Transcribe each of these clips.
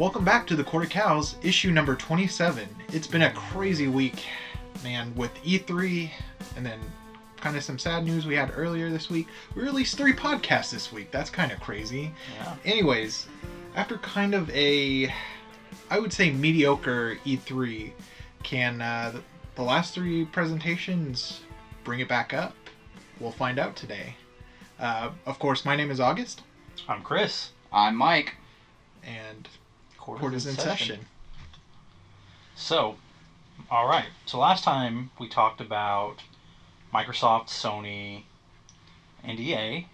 Welcome back to the Court of Cowls, issue number 27. It's been a crazy week, man, with E3 and then kind of some sad news we had earlier this week. We released 3 podcasts this week. That's kind of crazy. Yeah. Anyways, after kind of a, I would say, mediocre E3, can the last 3 presentations bring it back up? We'll find out today. Of course, my name is August. I'm Chris. I'm Mike. And Court is in session. So, alright. So last time we talked about Microsoft, Sony, and EA.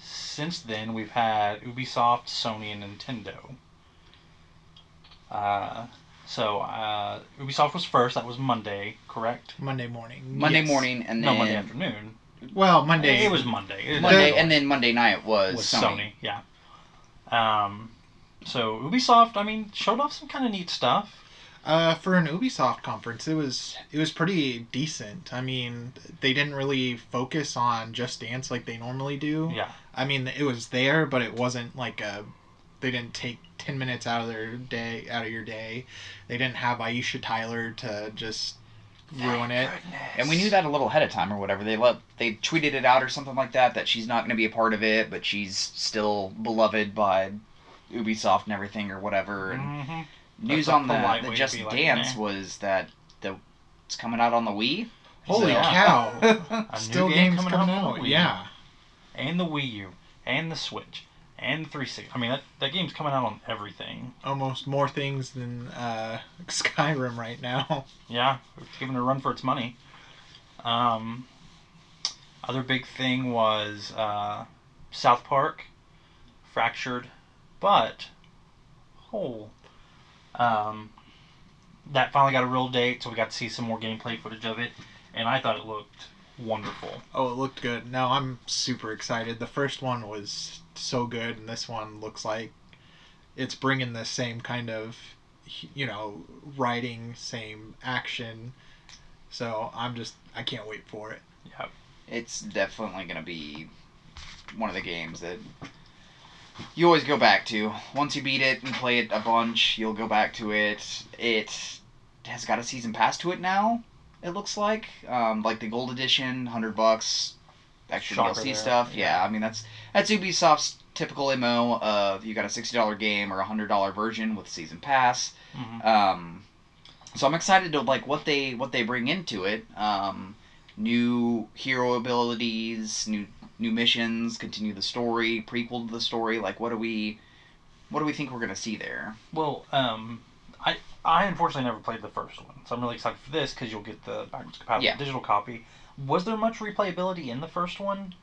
Since then, we've had Ubisoft, Sony, and Nintendo. Ubisoft was first. That was Monday, correct? Monday morning. Monday morning, and then... No, Monday afternoon. Well, Monday... It was Monday. And then Monday night was Sony. Yeah. So Ubisoft, showed off some kind of neat stuff. For an Ubisoft conference, it was pretty decent. I mean, they didn't really focus on Just Dance like they normally do. Yeah. I mean, it was there, but it wasn't like they didn't take 10 minutes out of your day. They didn't have Aisha Tyler to just ruin it. And we knew that a little ahead of time or whatever. They tweeted it out or something like that she's not going to be a part of it, but she's still beloved by Ubisoft and everything or whatever. And news on the Just Dance was that it's coming out on the Wii. Holy cow! Still games coming out on the Wii. Yeah. And the Wii U, and the Switch, and the 360. I mean, that game's coming out on everything. Almost more things than Skyrim right now. Yeah, it's giving it a run for its money. Other big thing was South Park, Fractured, but whole. That finally got a real date, so we got to see some more gameplay footage of it, and I thought it looked wonderful. Oh, it looked good. No, I'm super excited. The first one was so good, and this one looks like it's bringing the same kind of, writing, same action. So I can't wait for it. Yeah. It's definitely going to be one of the games that you always go back to. Once you beat it and play it a bunch, you'll go back to it. It has got a season pass to it now, it looks like. Like the gold edition, $100, extra Shocker DLC there. stuff. Yeah, I mean, that's Ubisoft's typical MO of you got a $60 game or a $100 version with season pass. Mm-hmm. So I'm excited to like what they bring into it. New hero abilities, new missions, continue the story, prequel to the story. Like, what do we think we're gonna see there? Well, I unfortunately never played the first one, so I'm really excited for this because you'll get the backwards compatible digital copy. Was there much replayability in the first one?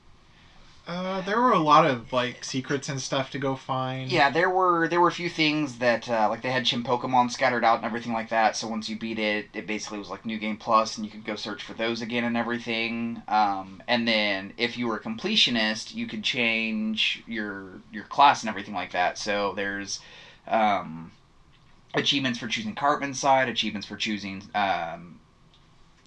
There were a lot of secrets and stuff to go find. Yeah, there were a few things that they had Chim Pokemon scattered out and everything like that. So once you beat it, it basically was like New Game Plus, and you could go search for those again and everything. And then if you were a completionist, you could change your class and everything like that. So there's achievements for choosing Cartman's side, achievements for choosing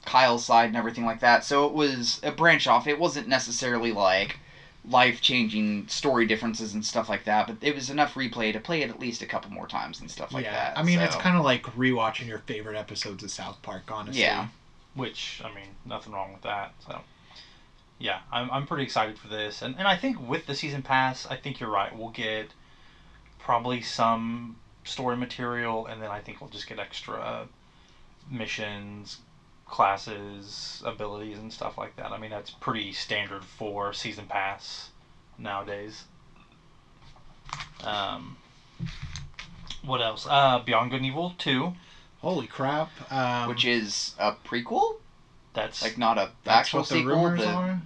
Kyle's side, and everything like that. So it was a branch off. It wasn't necessarily like life-changing story differences and stuff like that, but it was enough replay to play it at least a couple more times and stuff like that. I mean, it's kind of like rewatching your favorite episodes of South Park, honestly. Yeah. Which, nothing wrong with that. So, yeah, I'm pretty excited for this. And I think with the Season Pass, I think you're right. We'll get probably some story material, and then I think we'll just get extra missions, classes, abilities, and stuff like that. That's pretty standard for Season Pass nowadays. What else? Beyond Good and Evil 2. Holy crap. Which is a prequel? That's not a actual sequel. Rumors are?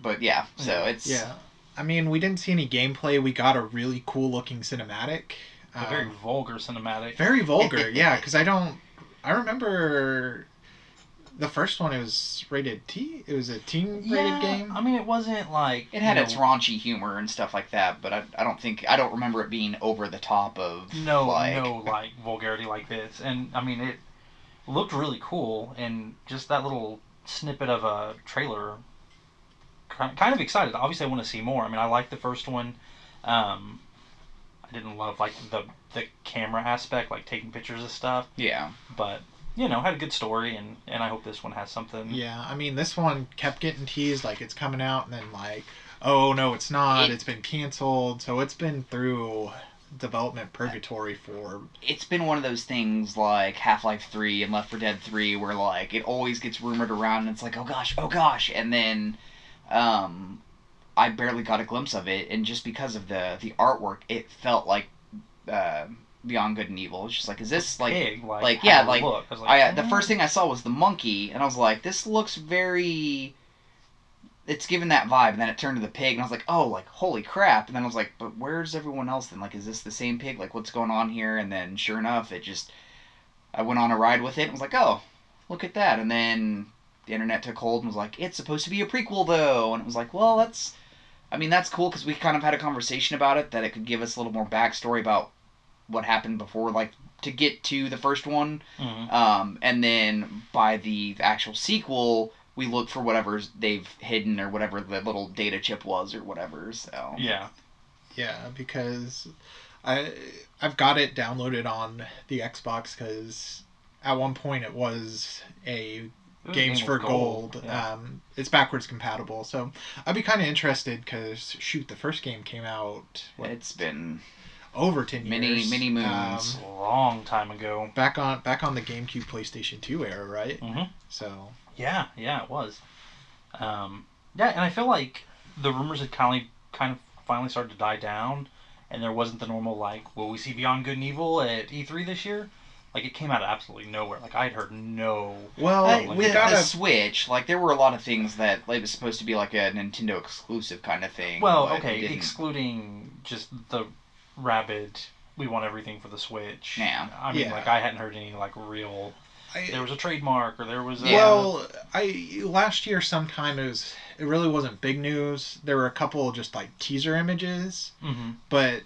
But yeah, so it's... Yeah. We didn't see any gameplay. We got a really cool looking cinematic. A very vulgar cinematic. Very vulgar, yeah, because I remember the first one, it was rated T. It was a teen-rated game. It wasn't like... It had its raunchy humor and stuff like that, but I don't remember it being over the top of... No vulgarity like this. And, it looked really cool, and just that little snippet of a trailer, kind of excited. Obviously, I want to see more. I like the first one. I didn't love like the camera aspect, like taking pictures of stuff. Yeah. But had a good story, and I hope this one has something. Yeah, I mean, this one kept getting teased, like it's coming out, and then like, oh no, it's not. It's been canceled, so it's been through development purgatory for. It's been one of those things like Half-Life 3 and Left 4 Dead 3 where like it always gets rumored around and it's like, oh gosh, and then I barely got a glimpse of it, and just because of the artwork, it felt like Beyond Good and Evil. It's just like, is this like big, yeah, like look. I was like, the first thing I saw was the monkey, and I was like, this looks very. It's given that vibe, and then it turned to the pig, and I was like, oh, like, holy crap. And then I was like, but where's everyone else then? Like, is this the same pig? Like, what's going on here? And then, sure enough, I went on a ride with it, and was like, oh, look at that. And then the internet took hold and was like, it's supposed to be a prequel, though. And it was like, well, that's cool, because we kind of had a conversation about it, that it could give us a little more backstory about what happened before, like, to get to the first one. Mm-hmm. And then by the actual sequel, we look for whatever they've hidden or whatever the little data chip was or whatever. So yeah, because I've got it downloaded on the Xbox, because at one point it was a Games for Gold. Yeah. It's backwards compatible, so I'd be kind of interested, because shoot, the first game came out. It's been over 10 years. Many moons. A long time ago. Back on the GameCube, PlayStation 2 era, right? Mm-hmm. So. Yeah, it was. Yeah, and I feel like the rumors had kind of finally started to die down, and there wasn't the normal, like, will we see Beyond Good and Evil at E3 this year? Like, it came out of absolutely nowhere. Like, I'd heard no. Well, with the Switch, like, there were a lot of things that like, it was supposed to be like a Nintendo exclusive kind of thing. Well, okay, excluding just the rabid, we want everything for the Switch. Yeah. I mean, like, I hadn't heard any, like, real. There was a trademark, or there was a... Well, last year sometime it really wasn't big news. There were a couple just like teaser images, but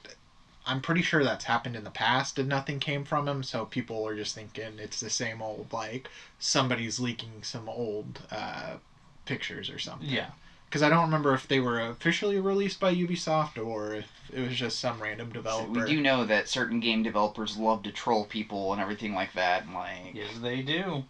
I'm pretty sure that's happened in the past and nothing came from them, so people are just thinking it's the same old, like, somebody's leaking some old pictures or something. Yeah. Because I don't remember if they were officially released by Ubisoft or if it was just some random developer. So we do know that certain game developers love to troll people and everything like that. And like, yes, they do.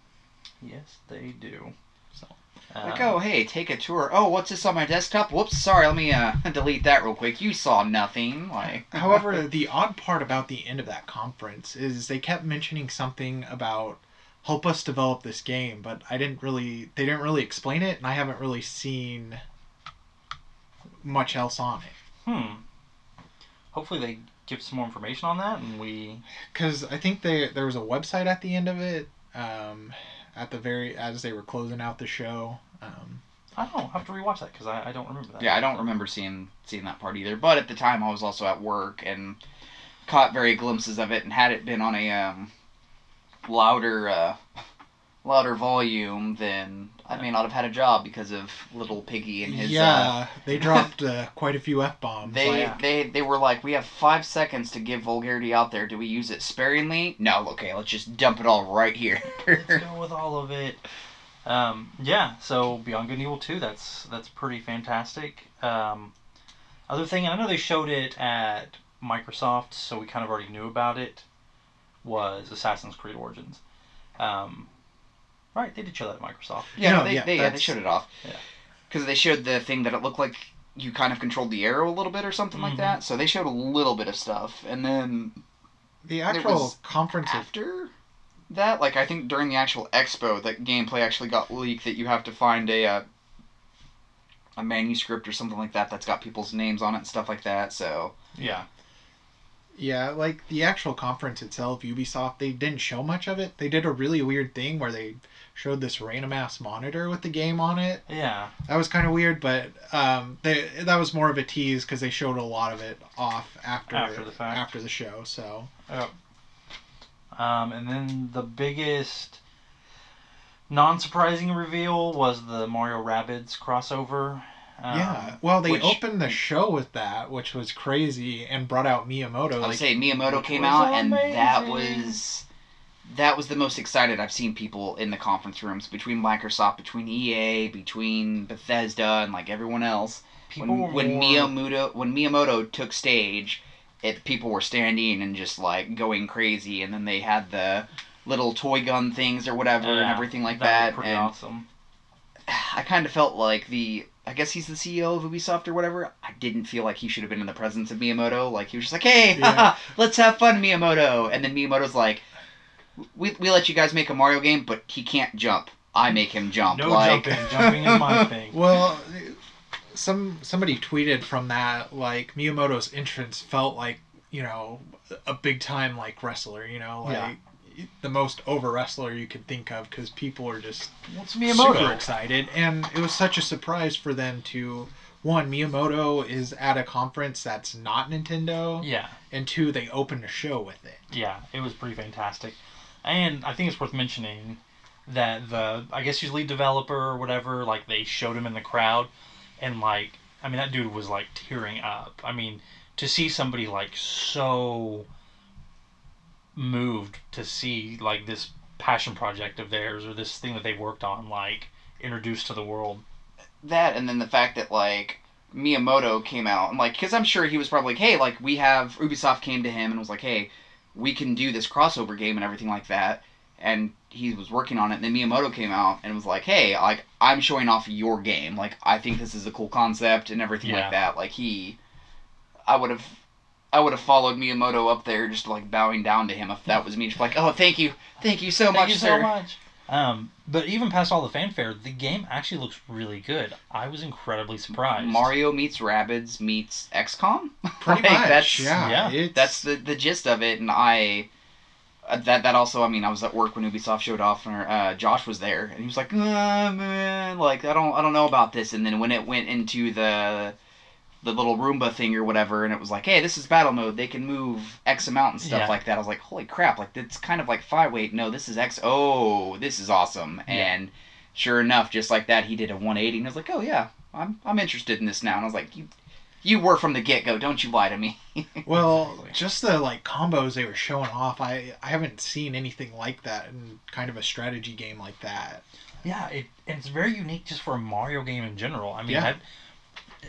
Yes, they do. So, like, oh, hey, take a tour. Oh, what's this on my desktop? Whoops, sorry, let me delete that real quick. You saw nothing. Like, however, the odd part about the end of that conference is they kept mentioning something about help us develop this game, but they didn't really explain it, and I haven't really seen much else on it. Hopefully they give some more information on that, and we... Because I think there was a website at the end of it, as they were closing out the show. I don't know. I'll have to rewatch that, because I don't remember that. Yeah, I don't remember seeing that part either. But at the time, I was also at work and caught very glimpses of it, and had it been on a louder volume, then I may not have had a job because of little Piggy and his... Yeah, they dropped quite a few F-bombs. They were like, we have 5 seconds to give vulgarity out there. Do we use it sparingly? No, okay, let's just dump it all right here. Let's go with all of it. Yeah, so Beyond Good and Evil 2, that's pretty fantastic. Other thing, and I know they showed it at Microsoft, so we kind of already knew about it, was Assassin's Creed Origins. Right, they did show that at Microsoft. Yeah, they showed it off. Yeah. Because they showed the thing that it looked like you kind of controlled the arrow a little bit or something like that. So they showed a little bit of stuff. And then... The actual conference... After that, like, I think during the actual expo, that gameplay actually got leaked, that you have to find a manuscript or something like that that's got people's names on it and stuff like that, so... Yeah. Yeah, like, the actual conference itself, Ubisoft, they didn't show much of it. They did a really weird thing where they showed this random-ass monitor with the game on it. Yeah. That was kind of weird, but that was more of a tease, because they showed a lot of it off after the fact. After the show, so... Yep. And then the biggest non-surprising reveal was the Mario Rabbids crossover. Yeah, well, they opened the show with that, which was crazy, and brought out Miyamoto. I would say Miyamoto came out, and that was the most excited I've seen people in the conference rooms, between Microsoft, between EA, between Bethesda, and like everyone else. When Miyamoto took stage, people were standing and just like going crazy, and then they had the little toy gun things or whatever and everything like that. Was pretty and awesome. I kind of felt like I guess he's the CEO of Ubisoft or whatever. I didn't feel like he should have been in the presence of Miyamoto. Like, he was just like, hey, haha, let's have fun, Miyamoto. And then Miyamoto's like, we let you guys make a Mario game, but he can't jump. I make him jump. No like... jumping. Jumping is my thing. Well, somebody tweeted from that, like, Miyamoto's entrance felt like, a big-time, like, wrestler, like... the most over wrestler you could think of, because people are just super excited, and it was such a surprise for them to, one, Miyamoto is at a conference that's not Nintendo, and two, they opened a show with it. Yeah, it was pretty fantastic. And I think it's worth mentioning that I guess he's lead developer or whatever, like, they showed him in the crowd, and like, I mean, that dude was like tearing up. I mean, to see somebody like so moved to see like this passion project of theirs, or this thing that they worked on, like, introduced to the world. That, and then the fact that like Miyamoto came out and like, because I'm sure he was probably like, hey, like, Ubisoft came to him and was like, hey, we can do this crossover game and everything like that, and he was working on it, and then Miyamoto came out and was like, hey, like, I'm showing off your game, like, I think this is a cool concept and everything like that. Like, I would have followed Miyamoto up there, just like bowing down to him if that was me. Just like, oh, thank you so much, sir. Thank you so much. But even past all the fanfare, the game actually looks really good. I was incredibly surprised. Mario meets Rabbids meets XCOM. Pretty much. That's the gist of it, and that also, I mean, I was at work when Ubisoft showed off, and Josh was there, and he was like, man, like, I don't know about this. And then when it went into the little Roomba thing or whatever, and it was like, hey, this is battle mode, they can move X amount and stuff like that. I was like, holy crap, like, it's kind of like 5, wait, no, this is X, oh, this is awesome. And sure enough, just like that, he did a 180, and I was like, oh yeah, I'm interested in this now. And I was like, you were from the get-go, don't you lie to me. Well, just the, like, combos they were showing off, I haven't seen anything like that in kind of a strategy game like that. Yeah, it's very unique just for a Mario game in general. I mean,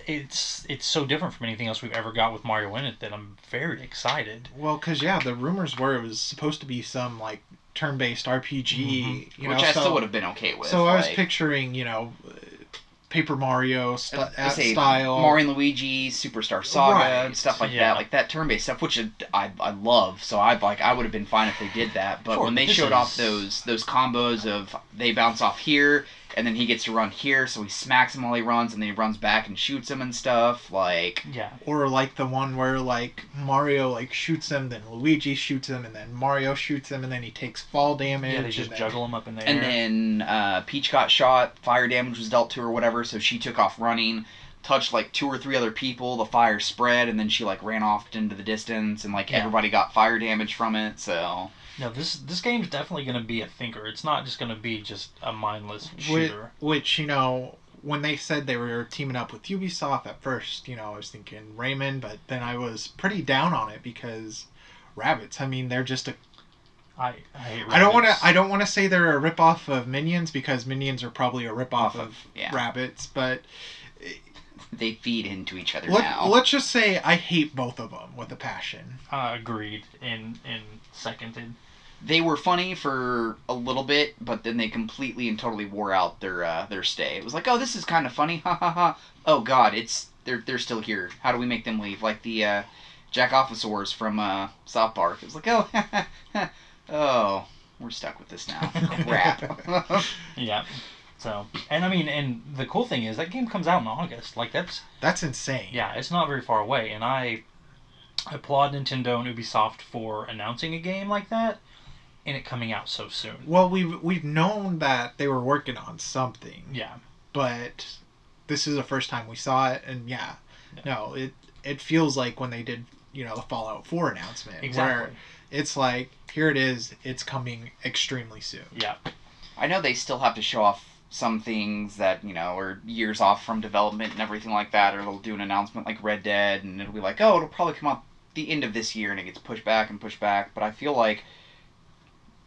it's so different from anything else we've ever got with Mario in it that I'm very excited. Well, because, the rumors were it was supposed to be some, like, turn-based RPG, which I still would have been okay with. So I was picturing, Paper Mario style. Mario and Luigi, Superstar Saga, and stuff like that. Like, that turn-based stuff, which I love. So I would have been fine if they did that. But when they showed off those combos of they bounce off here, and then he gets to run here, so he smacks him while he runs, and then he runs back and shoots him and stuff, like... Yeah. Or, like, the one where, like, Mario, like, shoots him, then Luigi shoots him, and then Mario shoots him, and then he takes fall damage. Yeah, they just juggle him up in the air. And then Peach got shot, fire damage was dealt to her or whatever, so she took off running, touched, like, 2 or 3 other people, the fire spread, and then she, like, ran off into the distance, and, like, everybody got fire damage from it, so... No, this game's definitely going to be a thinker. It's not just going to be just a mindless shooter. Which, when they said they were teaming up with Ubisoft at first, I was thinking Rayman, but then I was pretty down on it because Rabbids, I mean, they're just a... I hate Rabbids. I don't want to say they're a ripoff of Minions, because Minions are probably a ripoff of Rabbids, but... They feed into each other now. Let's just say I hate both of them with a passion. Agreed and seconded. They were funny for a little bit, but then they completely and totally wore out their stay. It was like, oh, this is kind of funny, ha ha ha. Oh God, they're still here. How do we make them leave? Like the Jack Officeors from South Park. It was like, oh, oh, we're stuck with this now. Crap. Yeah. So, and I mean, and the cool thing is that game comes out in August. Like, that's insane. Yeah, it's not very far away, and I applaud Nintendo and Ubisoft for announcing a game like that and it coming out so soon. Well, we've known that they were working on something. Yeah. But this is the first time we saw it, and no, it feels like when they did, the Fallout 4 announcement. Exactly. Where it's like, here it is, it's coming extremely soon. Yeah. I know they still have to show off some things that, are years off from development and everything like that, or they'll do an announcement like Red Dead, and it'll be like, oh, it'll probably come out the end of this year, and it gets pushed back and pushed back. But I feel like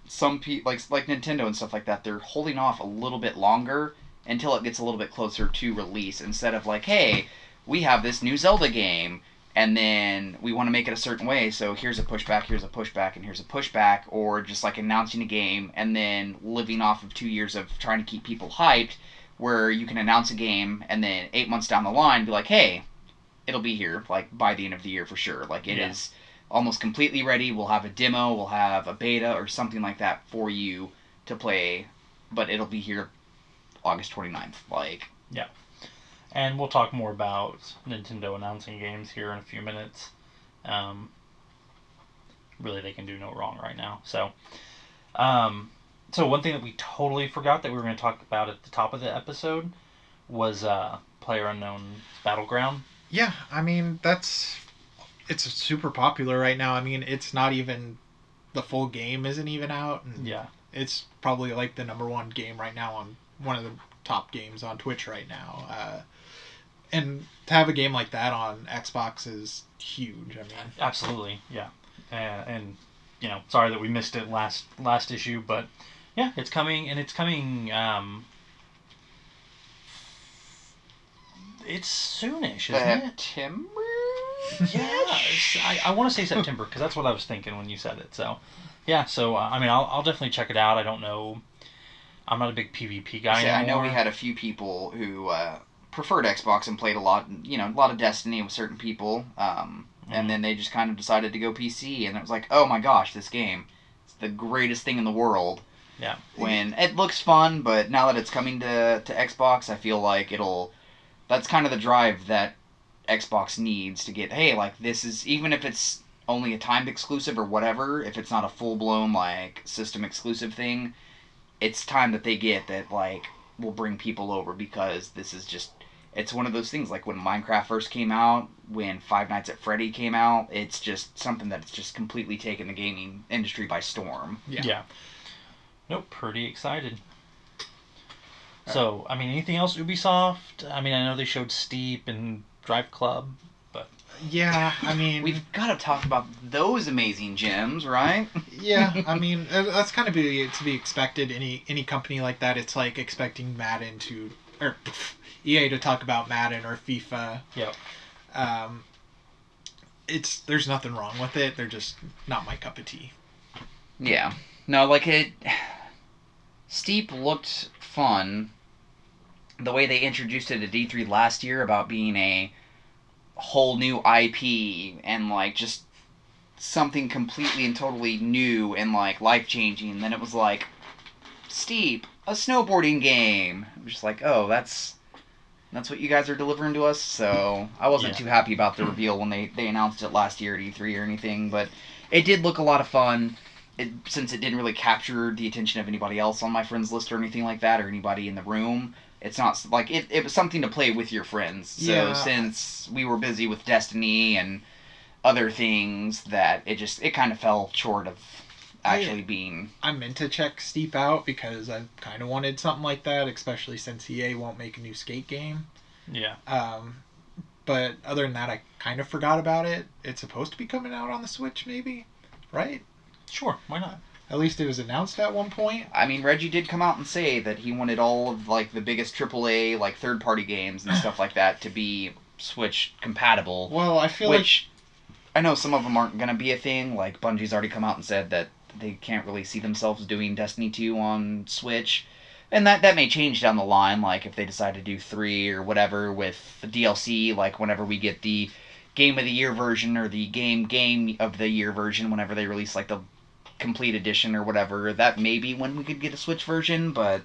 some people, like Nintendo and stuff like that, they're holding off a little bit longer until it gets a little bit closer to release, instead of like, hey, we have this new Zelda game, and then we want to make it a certain way, so here's a pushback, here's a pushback, and here's a pushback, or just like announcing a game and then living off of 2 years of trying to keep people hyped, where you can announce a game and then 8 months down the line be like, hey, it'll be here like by the end of the year for sure. Like it is almost completely ready. We'll have a demo, we'll have a beta or something like that for you to play, but it'll be here August 29th. Like, yeah. And we'll talk more about Nintendo announcing games here in a few minutes. Really, they can do no wrong right now. So one thing that we totally forgot that we were going to talk about at the top of the episode was PlayerUnknown's Battleground. Yeah, I mean, it's super popular right now. I mean, it's not even, the full game isn't even out. And yeah. It's probably like the number one game right now on one of the top games on Twitch right now. And to have a game like that on Xbox is huge. I mean, absolutely, yeah. And you know, sorry that we missed it last issue, but yeah, it's coming, and it's coming. It's soonish, isn't it? September? Yes, I want to say September because that's what I was thinking when you said it. So, yeah. So I mean, I'll definitely check it out. I don't know. I'm not a big PvP guy anymore. I know we had a few people who preferred Xbox and played a lot of Destiny with certain people, and then they just kind of decided to go PC, and it was like, oh my gosh, this game, it's the greatest thing in the world. Yeah. When it looks fun, but now that it's coming to Xbox, I feel like that's kind of the drive that Xbox needs to get, hey, like, this is, even if it's only a timed exclusive or whatever, if it's not a full-blown, like, system exclusive thing, it's time that they get that, like, will bring people over, because this is just, it's one of those things, like when Minecraft first came out, when Five Nights at Freddy came out, it's just something that's just completely taken the gaming industry by storm. Yeah. Nope, pretty excited. So, I mean, anything else Ubisoft? I mean, I know they showed Steep and Drive Club, but... Yeah, I mean... We've got to talk about those amazing gems, right? Yeah, I mean, that's kind of to be expected. Any company like that, it's like expecting Madden or EA to talk about Madden or FIFA. Yep. There's nothing wrong with it. They're just not my cup of tea. Yeah. No, like Steep looked fun. The way they introduced it at D3 last year about being a whole new IP and like just something completely and totally new and like life-changing. And then it was like, Steep, a snowboarding game. I'm just like, oh, that's what you guys are delivering to us. So I wasn't too happy about the reveal when they announced it last year at E3 or anything, but it did look a lot of fun. Since it didn't really capture the attention of anybody else on my friends list or anything like that, or anybody in the room, it's not like it was something to play with your friends. So since we were busy with Destiny and other things, that it kind of fell short of actually being... I meant to check Steep out because I kind of wanted something like that, especially since EA won't make a new Skate game. Yeah. But other than that, I kind of forgot about it. It's supposed to be coming out on the Switch, maybe? Right? Sure, why not? At least it was announced at one point. I mean, Reggie did come out and say that he wanted all of like the biggest AAA like third-party games and stuff like that to be Switch compatible. Well, I feel I know some of them aren't going to be a thing. Like Bungie's already come out and said that they can't really see themselves doing Destiny 2 on Switch. And that may change down the line, like if they decide to do 3 or whatever with the DLC, like whenever we get the Game of the Year version or the Game of the Year version, whenever they release like the complete edition or whatever, that may be when we could get a Switch version, but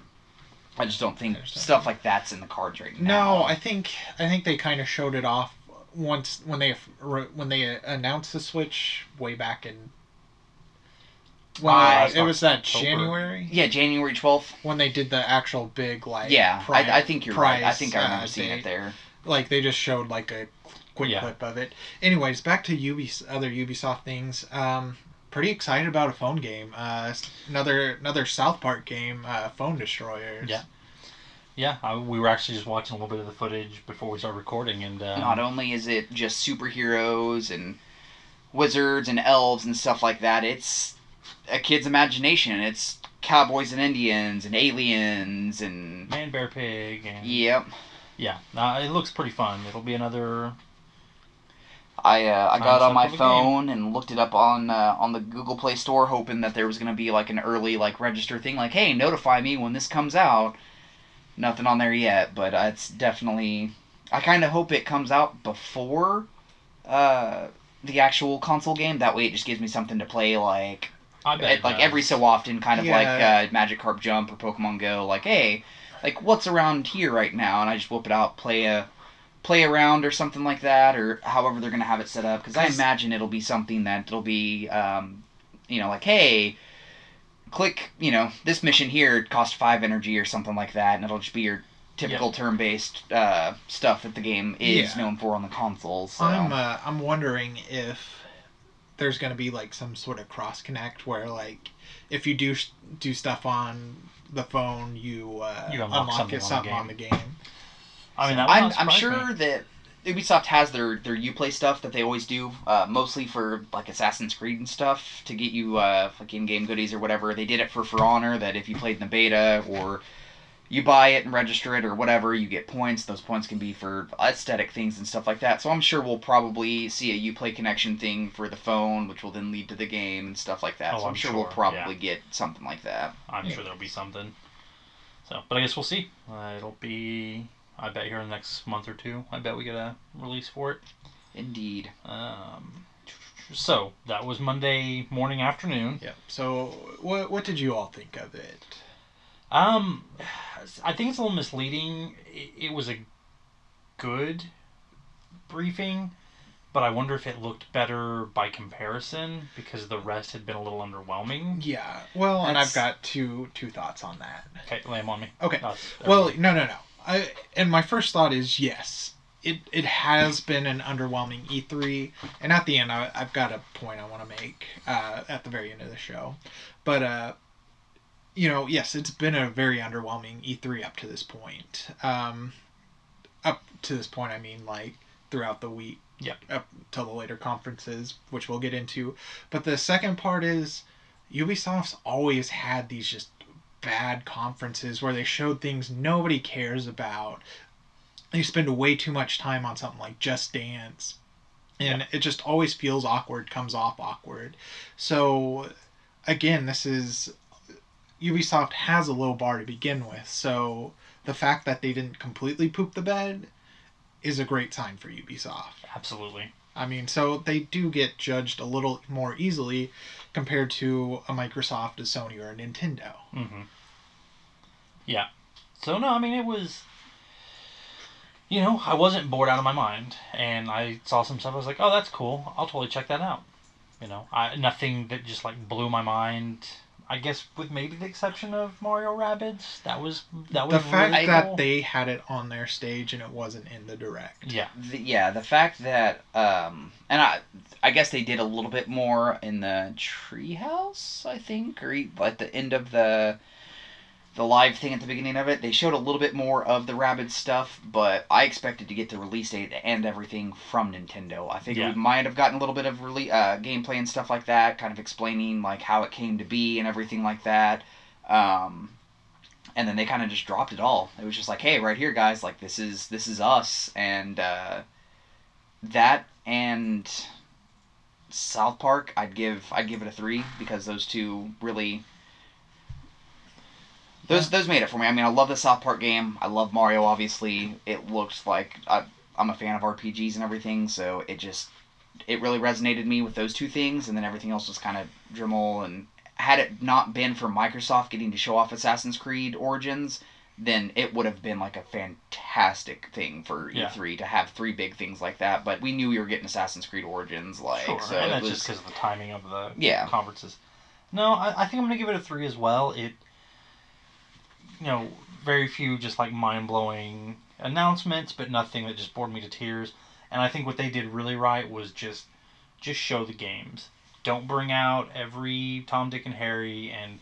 I just don't think stuff like that's in the cards right now. No, I think they kind of showed it off once when they announced the Switch way back in... it was that October. January? Yeah, January 12th. When they did the actual big, like... Yeah, I think you're right. I think I remember prize seeing date. it there. Like, they just showed, like, a quick clip of it. Anyways, back to other Ubisoft things. Pretty excited about a phone game. Another South Park game, Phone Destroyers. Yeah. Yeah, we were actually just watching a little bit of the footage before we started recording, and... Not only is it just superheroes and wizards and elves and stuff like that, it's a kid's imagination. It's cowboys and Indians and aliens and... Man, Bear, Pig, and... Yep. Yeah, it looks pretty fun. It'll be another... I got on my Time phone and looked it up on the Google Play Store, hoping that there was gonna be like an early like register thing, like hey, notify me when this comes out. Nothing on there yet, but it's definitely. I kind of hope it comes out before the actual console game. That way, it just gives me something to play I bet it like does. every so often, kind of Yeah. like Magic Carp Jump or Pokemon Go. Like hey, like what's around here right now, and I just whip it out, play around or something like that, or however they're gonna have it set up. Because I imagine it'll be something that it'll be, like hey, click, this mission here cost 5 energy or something like that, and it'll just be your typical turn-based stuff that the game is known for on the consoles. So. I'm wondering if there's going to be like some sort of cross connect where like if you do stuff on the phone, you unlock something on the game. I mean, I'm sure that Ubisoft has their Uplay stuff that they always do, mostly for like Assassin's Creed and stuff to get you like in-game goodies or whatever. They did it for Honor, that if you played in the beta or you buy it and register it or whatever, you get points. Those points can be for aesthetic things and stuff like that. So I'm sure we'll probably see a Uplay connection thing for the phone, which will then lead to the game and stuff like that. So I'm sure we'll probably get something like that. I'm sure there'll be something. So, but I guess we'll see. It'll be, I bet, here in the next month or two. I bet we get a release for it. Indeed. So that was Monday morning, afternoon. Yeah. So what did you all think of it? I think it's a little misleading. It was a good briefing, but I wonder if it looked better by comparison because the rest had been a little underwhelming. Yeah. Well, and I've got two thoughts on that. Okay, lay them on me. Okay. Well, no. And my first thought is yes. It has been an underwhelming E3, and at the end, I've got a point I want to make at the very end of the show, but yes, it's been a very underwhelming E3 up to this point. Up to this point, I mean like throughout the week, up till the later conferences, which we'll get into. But the second part is Ubisoft's always had these just bad conferences where they showed things nobody cares about. They spend way too much time on something like Just Dance, and it just always feels awkward, comes off awkward. So again, this is Ubisoft has a low bar to begin with, so the fact that they didn't completely poop the bed is a great sign for Ubisoft. Absolutely. I mean, so they do get judged a little more easily compared to a Microsoft, a Sony, or a Nintendo. Mm-hmm. Yeah. So, no, I mean, it was... I wasn't bored out of my mind, and I saw some stuff, I was like, oh, that's cool, I'll totally check that out. Nothing that just, like, blew my mind... I guess with maybe the exception of Mario Rabbids, that was the fact really that cool. they had it on their stage and it wasn't in the direct. Yeah. The fact that and I guess they did a little bit more in the treehouse, I think, or at the end of the live thing at the beginning of it. They showed a little bit more of the Rabbids stuff, but I expected to get the release date and everything from Nintendo. I think we might have gotten a little bit of gameplay and stuff like that, kind of explaining like how it came to be and everything like that. And then they kind of just dropped it all. It was just like, hey, right here, guys, like this is us, and that and South Park, I'd give it a 3 because those two really. Those made it for me. I mean, I love the South Park game. I love Mario, obviously. It looks like I'm a fan of RPGs and everything, so it really resonated me with those two things, and then everything else was kind of Dremel. And had it not been for Microsoft getting to show off Assassin's Creed Origins, then it would have been like a fantastic thing for E3 to have 3 big things like that. But we knew we were getting Assassin's Creed Origins, sure, so and that's just because of the timing of the conferences. No, I think I'm gonna give it a 3 as well. It. Very few just like mind-blowing announcements, but nothing that just bored me to tears. And I think what they did really right was just show the games. Don't bring out every Tom, Dick, and Harry and,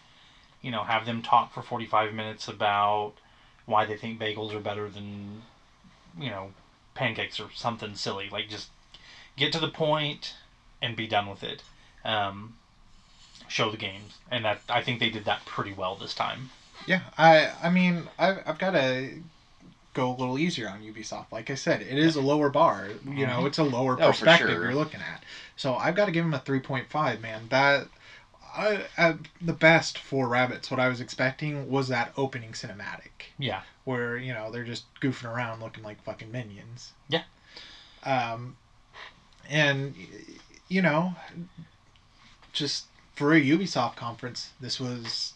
have them talk for 45 minutes about why they think bagels are better than, pancakes or something silly. Like, just get to the point and be done with it. Show the games. And that I think they did that pretty well this time. Yeah, I mean, I've got to go a little easier on Ubisoft. Like I said, it is a lower bar. You know, it's a lower Oh, for perspective sure. you're looking at. So I've got to give him a 3.5, man. That the best for Rabbids, what I was expecting was that opening cinematic. Yeah. Where, you know, they're just goofing around looking like fucking minions. Yeah. And, you know, just for a Ubisoft conference, this was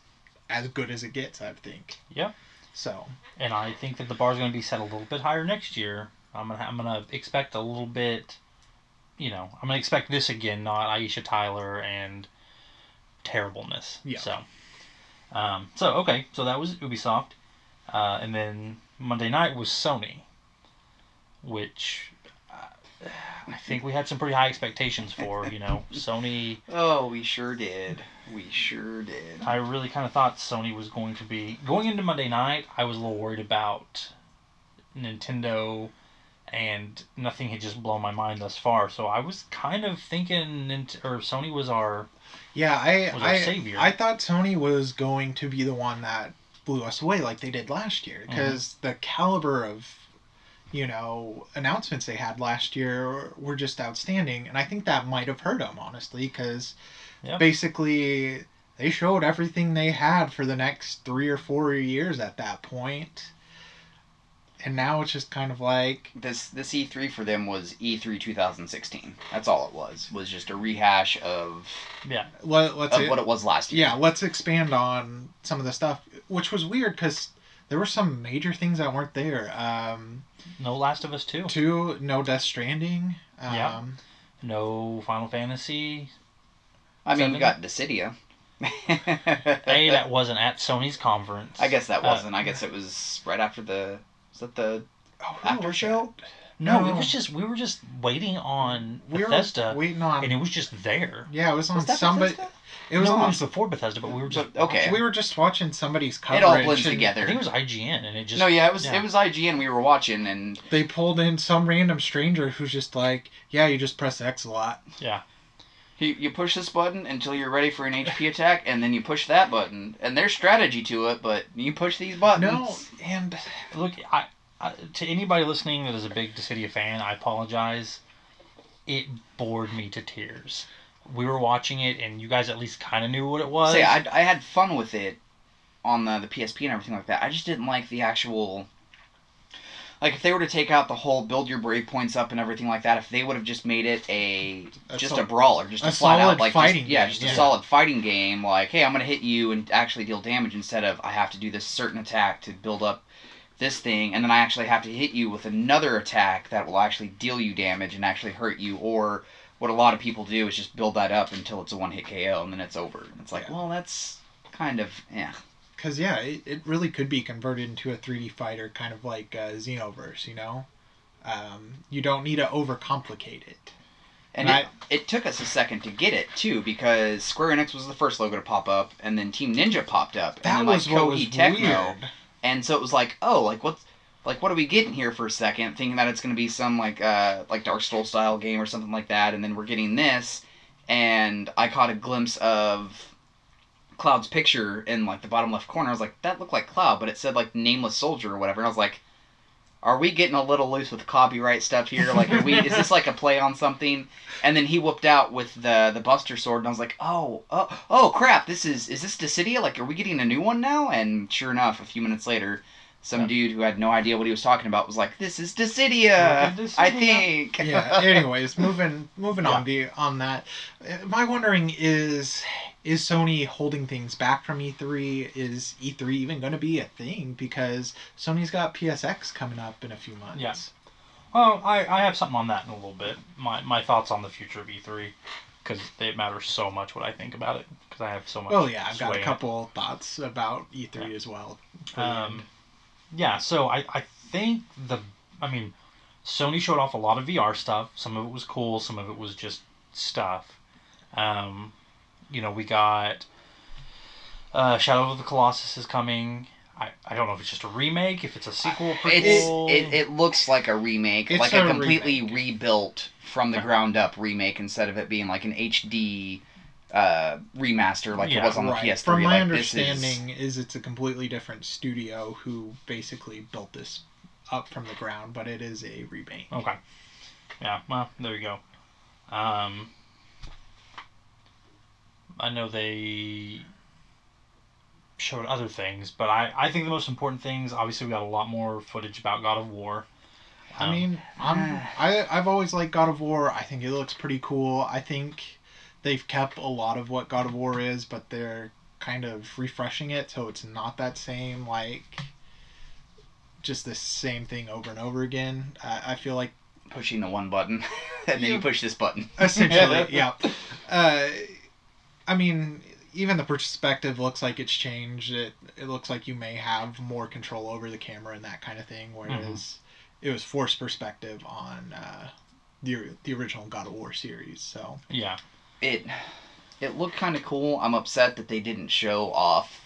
as good as it gets, I think. Yeah. So. And I think that the bar's going to be set a little bit higher next year. I'm gonna expect a little bit, you know, I'm gonna expect this again, not Aisha Tyler and terribleness. Yeah. So okay, so that was Ubisoft, and then Monday night was Sony, which I think we had some pretty high expectations for. You know, Sony. Oh, we sure did. We sure did. I really kind of thought Sony was going to be going into Monday night. I was a little worried about Nintendo, and nothing had just blown my mind thus far. So I was kind of thinking, Sony was our savior. I thought Sony was going to be the one that blew us away like they did last year, because the caliber of, you know, announcements they had last year were just outstanding, and I think that might have hurt them, honestly, because basically they showed everything they had for the next 3 or 4 years at that point. And now it's just kind of like... This E3 for them was E3 2016. That's all it was. Was just a rehash of what it was last year. Yeah, let's expand on some of the stuff, which was weird because there were some major things that weren't there. No Last of Us 2. No Death Stranding. No Final Fantasy. I mean, we got Dissidia. That wasn't at Sony's conference. I guess that wasn't. I guess it was right after the... Was that the after show? No, we were just waiting on Bethesda. Waiting on, and it was just there. Yeah, it was on somebody. Bethesda? It was before Bethesda, but we were just okay. We were just watching somebody's coverage. It all blends together. I think it was IGN, and it just it was IGN. We were watching, and they pulled in some random stranger who's just like, yeah, you just press X a lot. Yeah. You push this button until you're ready for an HP attack, and then you push that button. And there's strategy to it, but you push these buttons. No, and look, I to anybody listening that is a big Dissidia fan, I apologize. It bored me to tears. We were watching it, and you guys at least kind of knew what it was. Say, I had fun with it on the PSP and everything like that. I just didn't like the actual... Like, if they were to take out the whole build your brave points up and everything like that, if they would have just made it a brawler, just a flat out, like, a solid fighting game, like, hey, I'm going to hit you and actually deal damage instead of I have to do this certain attack to build up this thing, and then I actually have to hit you with another attack that will actually deal you damage and actually hurt you, or what a lot of people do is just build that up until it's a one-hit KO, and then it's over. It's like, well, that's kind of, Because, it really could be converted into a 3D fighter, kind of like Xenoverse, you know? You don't need to overcomplicate it. And it took us a second to get it, too, because Square Enix was the first logo to pop up, and then Team Ninja popped up, and then, Koei Tecmo. Weird. And so it was like, oh, what are we getting here for a second? Thinking that it's going to be some, like Dark Souls style game or something like that, and then we're getting this, and I caught a glimpse of Cloud's picture in, like, the bottom left corner. I was like, that looked like Cloud, but it said, like, Nameless Soldier or whatever. And I was like, are we getting a little loose with copyright stuff here? Like, is this like a play on something? And then he whooped out with the Buster Sword, and I was like, oh crap, is this Dissidia? Like, are we getting a new one now? And sure enough, a few minutes later, some dude who had no idea what he was talking about was like, this is Dissidia, I think. Yeah, anyways, moving on that. My wondering is Sony holding things back from E3? Is E3 even going to be a thing? Because Sony's got PSX coming up in a few months. Yeah. Well, I have something on that in a little bit. My thoughts on the future of E3. Because it matters so much what I think about it. Because I have so much. Oh, yeah, I've got a couple thoughts about E3 as well. Yeah, so I think Sony showed off a lot of VR stuff. Some of it was cool, some of it was just stuff. We got Shadow of the Colossus is coming. I don't know if it's just a remake, if it's a sequel, prequel. It looks like a remake, like a completely rebuilt from the ground up remake instead of it being like an HD remaster like it was on the PS3. From my understanding, it's a completely different studio who basically built this up from the ground, but it is a remake. Okay. Yeah, well, there you go. I know they showed other things, but I think the most important things, obviously we got a lot more footage about God of War. I mean, I've always liked God of War. I think it looks pretty cool. I think they've kept a lot of what God of War is, but they're kind of refreshing it so it's not that same, like, just the same thing over and over again. I feel like pushing the one button, and then you push this button. Essentially, yeah. I mean, even the perspective looks like it's changed. It looks like you may have more control over the camera and that kind of thing, whereas it was forced perspective on the original God of War series. So yeah, it looked kind of cool. I'm upset that they didn't showed off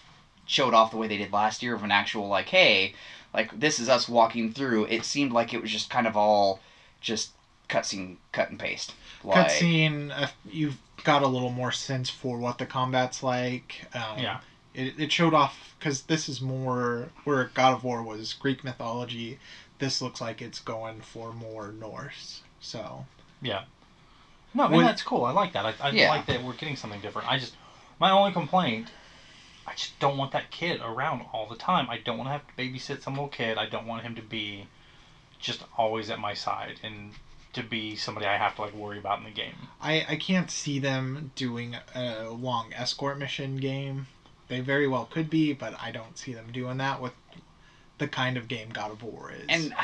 the way they did last year of an actual like, hey, like this is us walking through. It seemed like it was just kind of all just cutscene, cut and paste. Like, cutscene, you've got a little more sense for what the combat's like. Yeah. It showed off, because this is more where God of War was Greek mythology. This looks like it's going for more Norse. So yeah. No, I mean, that's cool. I like that. I like that we're getting something different. My only complaint, I just don't want that kid around all the time. I don't want to have to babysit some little kid. I don't want him to be just always at my side and to be somebody I have to like worry about in the game. I can't see them doing a long escort mission game. They very well could be, but I don't see them doing that with the kind of game God of War is. And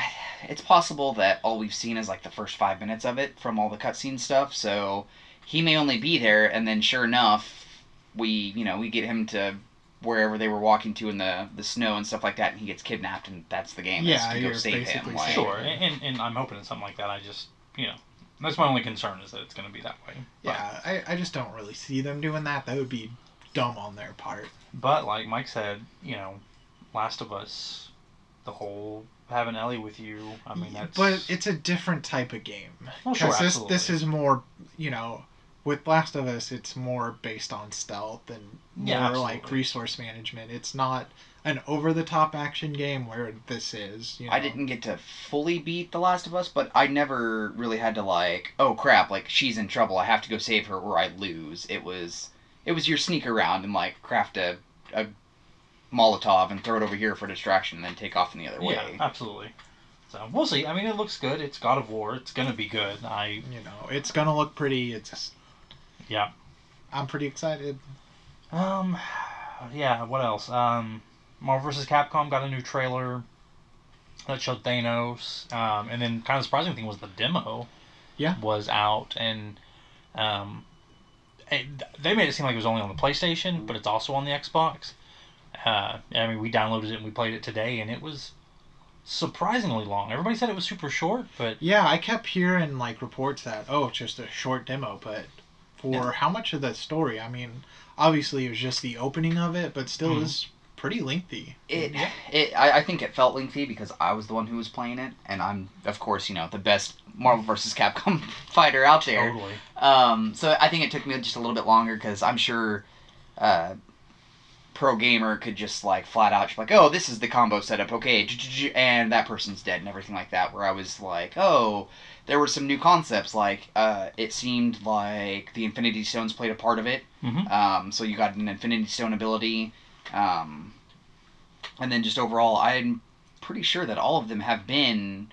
it's possible that all we've seen is like the first 5 minutes of it from all the cutscene stuff, so he may only be there, and then sure enough, we get him to wherever they were walking to in the snow and stuff like that, and he gets kidnapped, and that's the game. Yeah, to go save him. Like, sure, and I'm hoping it's something like that. I just, that's my only concern is that it's going to be that way. But, yeah, I just don't really see them doing that. That would be dumb on their part. But like Mike said, Last of Us, the whole having Ellie with you, I mean, that's... But it's a different type of game. Well, sure, absolutely. This is more, with Last of Us, it's more based on stealth and more like resource management. It's not an over-the-top action game where this is, I didn't get to fully beat The Last of Us, but I never really had to like, oh crap, like she's in trouble, I have to go save her or I lose. It was your sneak around and like craft a Molotov and throw it over here for distraction and then take off in the other way. Yeah, absolutely. So we'll see. I mean, it looks good. It's God of War. It's gonna be good. It's gonna look pretty. It's yeah. I'm pretty excited. Yeah. What else? Marvel vs. Capcom got a new trailer that showed Thanos. And then kind of the surprising thing was the demo. Yeah. Was out and they made it seem like it was only on the PlayStation, but it's also on the Xbox. I mean, we downloaded it and we played it today, and it was surprisingly long. Everybody said it was super short, but... Yeah, I kept hearing, like, reports that, it's just a short demo, but for how much of the story? I mean, obviously it was just the opening of it, but still it was pretty lengthy. I think it felt lengthy because I was the one who was playing it, and I'm, of course, the best Marvel vs. Capcom fighter out there. Totally. So I think it took me just a little bit longer because I'm sure... pro gamer could just like flat out just like, oh, this is the combo setup, okay, and that person's dead and everything like that, where I was like, oh, there were some new concepts, like it seemed like the Infinity Stones played a part of it. So you got an Infinity Stone ability, and then just overall I'm pretty sure that all of them have been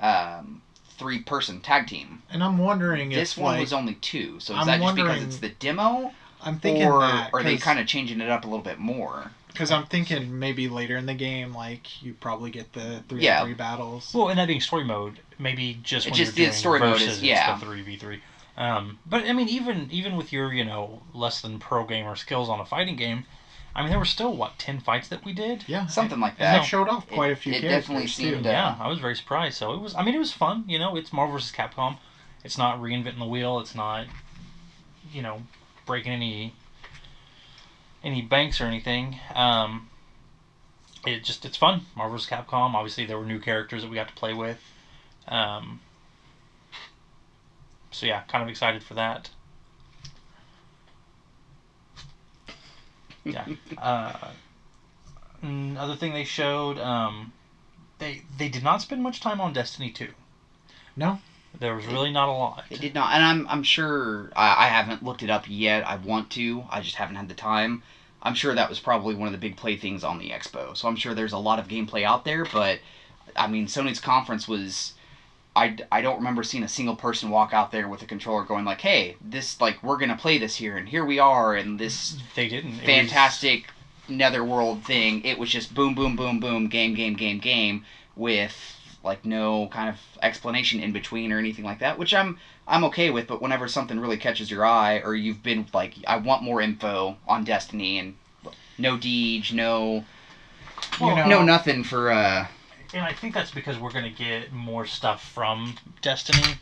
3-person tag team, and I'm wondering this if one was only 2, so is that just because it's the demo? I'm thinking or that... are they kind of changing it up a little bit more? Because I'm thinking maybe later in the game, like, you probably get the 3v3 battles. Well, and that being story mode, maybe just when just you're doing story versus, mode is, yeah. it's the 3v3. But, I mean, even with your, less than pro gamer skills on a fighting game, I mean, there were still, 10 fights that we did? Yeah. Something like that. They showed off quite a few characters, definitely seemed, too. Yeah, I was very surprised. So, it was fun, it's Marvel vs. Capcom. It's not reinventing the wheel. It's not, breaking any banks or anything. It's fun. Marvel vs. Capcom. Obviously, there were new characters that we got to play with. So yeah, kind of excited for that. Yeah. Other thing they showed, they did not spend much time on Destiny 2. No. There was really not a lot. It did not, and I'm sure I haven't looked it up yet. I want to. I just haven't had the time. I'm sure that was probably one of the big playthings on the expo. So I'm sure there's a lot of gameplay out there. But I mean, Sony's conference was. I don't remember seeing a single person walk out there with a controller going like, "Hey, this like we're gonna play this here, and here we are, and this They didn't. fantastic netherworld thing." It was just boom, boom, boom, boom, game, with like no kind of explanation in between or anything like that, which I'm okay with. But whenever something really catches your eye, or you've been like, I want more info on Destiny, and no Deej, no nothing for. And I think that's because we're going to get more stuff from Destiny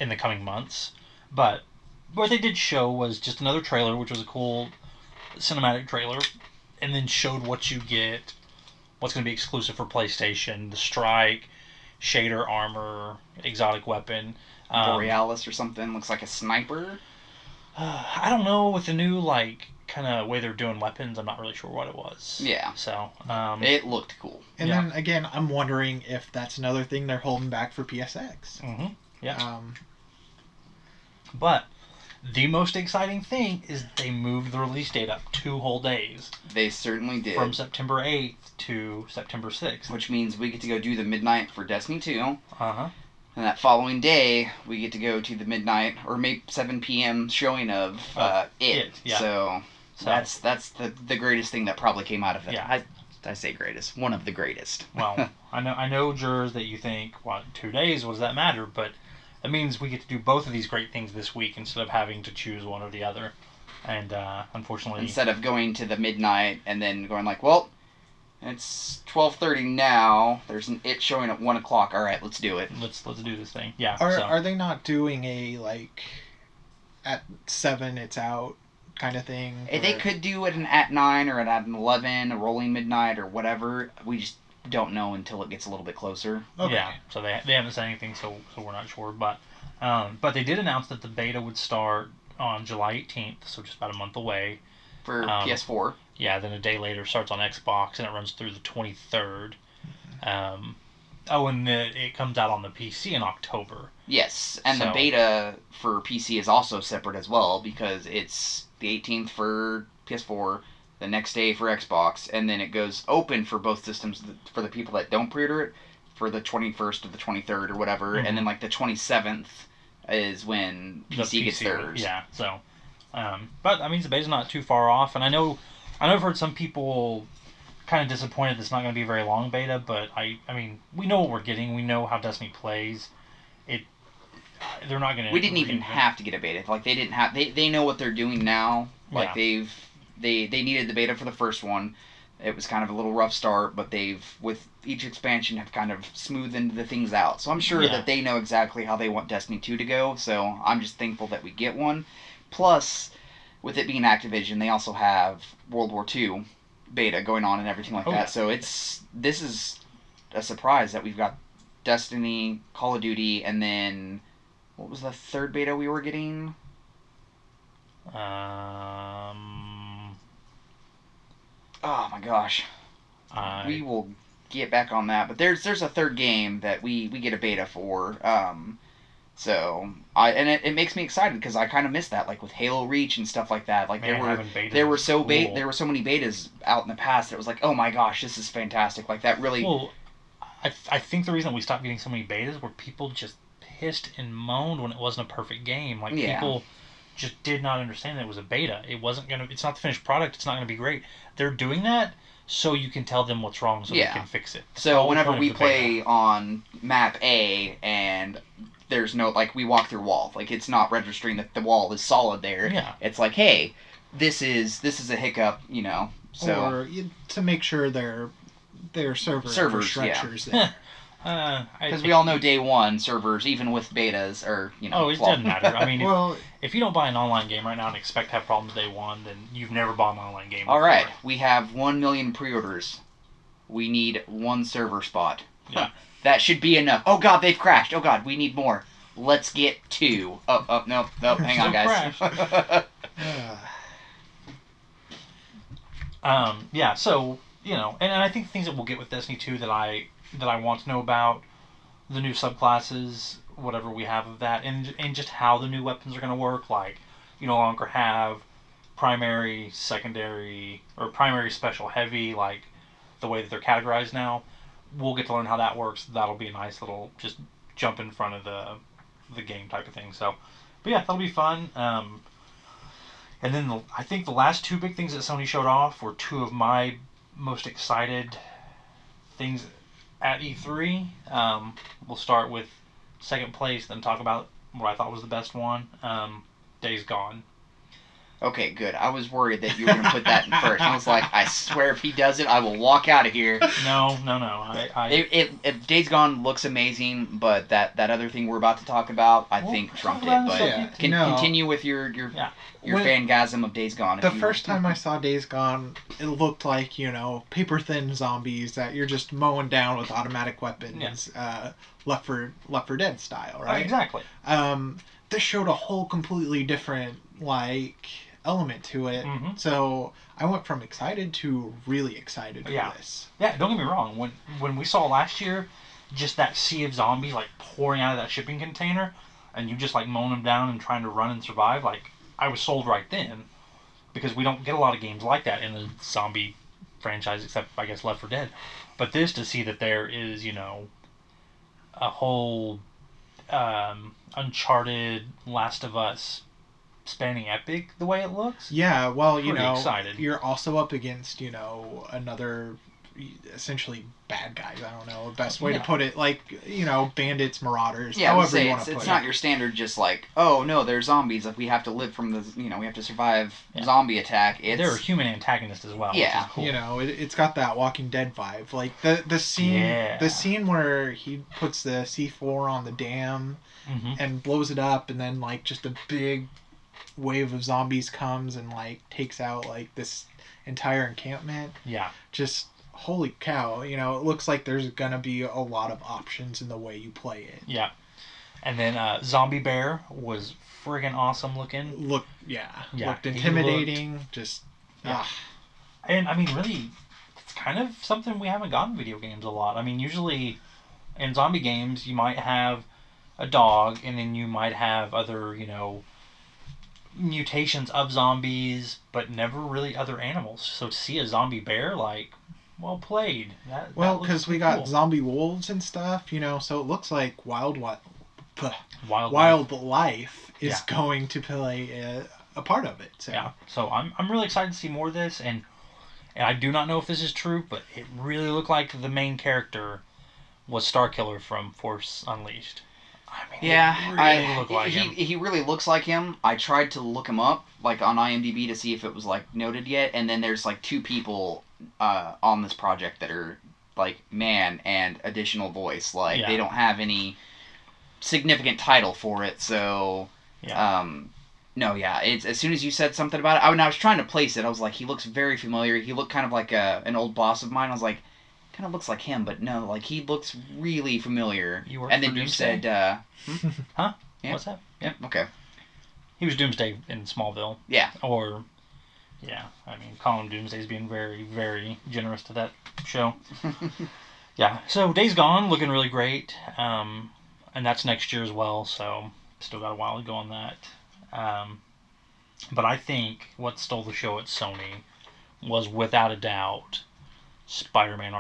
in the coming months. But what they did show was just another trailer, which was a cool cinematic trailer, and then showed what you get, what's going to be exclusive for PlayStation, the Strike, shader armor, exotic weapon. Borealis or something, looks like a sniper. I don't know, with the new, like, kind of way they're doing weapons, I'm not really sure what it was. Yeah. So, it looked cool. And then, again, I'm wondering if that's another thing they're holding back for PSX. Mm-hmm. Yeah. But the most exciting thing is they moved the release date up 2 whole days. They certainly did. From September 8th to September 6th. Which means we get to go do the midnight for Destiny 2. Uh-huh. And that following day, we get to go to the midnight, or maybe 7 p.m. showing of It. Yeah. So that's the greatest thing that probably came out of it. Yeah. I say greatest. One of the greatest. Well, I know, jurors, that you think, well, 2 days, what does that matter? But it means we get to do both of these great things this week instead of having to choose one or the other. And unfortunately... Instead of going to the midnight and then going like, well, it's 12:30 now. There's an It showing at 1 o'clock. All right, let's do it. Let's do this thing. Yeah. Are they not doing a, like, at 7 it's out kind of thing? They could do it at 9 or at 11, a rolling midnight or whatever. We just don't know until it gets a little bit closer. Okay. Yeah, so they haven't said anything, so we're not sure. But they did announce that the beta would start on July 18th, so just about a month away. For PS4. Yeah, then a day later starts on Xbox, and it runs through the 23rd. And it comes out on the PC in October. Yes, and the beta for PC is also separate as well, because it's the 18th for PS4, the next day for Xbox, and then it goes open for both systems for the people that don't pre-order it for the 21st or the 23rd or whatever, and then like the 27th is when PC gets theirs. Yeah, so... but that means the beta's not too far off, and I know I've heard some people kind of disappointed it's not going to be a very long beta, but I mean, we know what we're getting. We know how Destiny plays. They're not going to... We didn't even have to get a beta. Like, they didn't have... They know what they're doing now. Like, they needed the beta for the first one. It was kind of a little rough start, but they've, with each expansion, have kind of smoothened the things out. So I'm sure that they know exactly how they want Destiny 2 to go, so I'm just thankful that we get one. Plus, with it being Activision, they also have World War II beta going on and everything like that. Yeah. So this is a surprise that we've got Destiny, Call of Duty, and then what was the third beta we were getting? Oh my gosh. We will get back on that, but there's a third game that we get a beta for. So it makes me excited because I kind of missed that, like with Halo Reach and stuff like that. Like there were so many betas out in the past that it was like, oh my gosh, this is fantastic. Like that really. Well, I think the reason we stopped getting so many betas were people just pissed and moaned when it wasn't a perfect game. Like people just did not understand that it was a beta. It's not the finished product. It's not gonna be great. They're doing that so you can tell them what's wrong so they can fix it. So whenever we play on map A and there's no, like, we walk through a wall, like it's not registering that the wall is solid there. Yeah. It's like, hey, this is a hiccup, you know. So or to make sure their servers infrastructure's there. Because we all know day one servers, even with betas, are, you know. Oh, it doesn't matter. I mean, if you don't buy an online game right now and expect to have problems day one, then you've never bought an online game before. All right, we have 1 million pre-orders. We need 1 server spot. Yeah. That should be enough. Oh god, they've crashed. Oh god, we need more. Let's get 2. Oh, nope, hang on, guys. Yeah, so and I think things that we'll get with Destiny 2 that I want to know about, the new subclasses, whatever we have of that, and just how the new weapons are going to work. Like, you no longer have primary, secondary, or primary, special, heavy, like the way that they're categorized now. We'll get to learn how that works. That'll be a nice little just jump in front of the game type of thing. So, but yeah, that'll be fun. And then I think the last two big things that Sony showed off were two of my most excited things at E3. We'll start with second place, then talk about what I thought was the best one. Days Gone. Okay, good. I was worried that you were going to put that in first. I was like, I swear if he does it, I will walk out of here. No. If Days Gone looks amazing, but that other thing we're about to talk about, I think trumped it. But continue with your fangasm of Days Gone. The first time I saw Days Gone, it looked like, paper thin zombies that you're just mowing down with automatic weapons, Left 4 Dead style, right? Exactly. This showed a whole completely different element to it. Mm-hmm. So I went from excited to really excited for this. Yeah, don't get me wrong. When we saw last year, just that sea of zombies pouring out of that shipping container, and you just mowing them down and trying to run and survive, I was sold right then, because we don't get a lot of games like that in the zombie franchise, except I guess Left 4 Dead. But this, to see that there is a whole Uncharted, Last of Us spanning epic the way it looks. Yeah, well, excited. You're also up against, another essentially bad guys. I don't know the best way to put it. Bandits, marauders. Yeah, however you want to put it. It's not your standard just oh no, they're zombies. We have to live from the we have to survive zombie attack. There are human antagonists as well. Yeah, which is cool. It's got that Walking Dead vibe. The scene where he puts the C4 on the dam and blows it up, and then just a big wave of zombies comes and takes out this entire encampment. Yeah. Just holy cow, it looks like there's gonna be a lot of options in the way you play it. Yeah. And then Zombie Bear was friggin' awesome looking. Looked intimidating. And I mean, really, it's kind of something we haven't gotten in video games a lot. I mean, usually in zombie games you might have a dog, and then you might have other mutations of zombies, but never really other animals. So to see a zombie bear, well played. Because we got zombie wolves and stuff, so it looks like wildlife is going to play a part of it. So. Yeah. So I'm really excited to see more of this, and I do not know if this is true, but it really looked like the main character was Starkiller from Force Unleashed. I mean, he really looks like him. I tried to look him up on IMDb to see if it was noted yet, and then there's two people on this project that are man and additional voice. They don't have any significant title for it, so it's as soon as you said something about it, I was trying to place it. I was like, he looks very familiar. He looked kind of like an old boss of mine. I was like, kind of looks like him, but no, he looks really familiar. And then you said, huh? Yeah. What's that? Yeah. Okay. He was Doomsday in Smallville. Yeah. Or, I mean, Colin Doomsday's being very, very generous to that show. Yeah. So Days Gone, looking really great, and that's next year as well. So still got a while to go on that. But I think what stole the show at Sony was without a doubt Spider-Man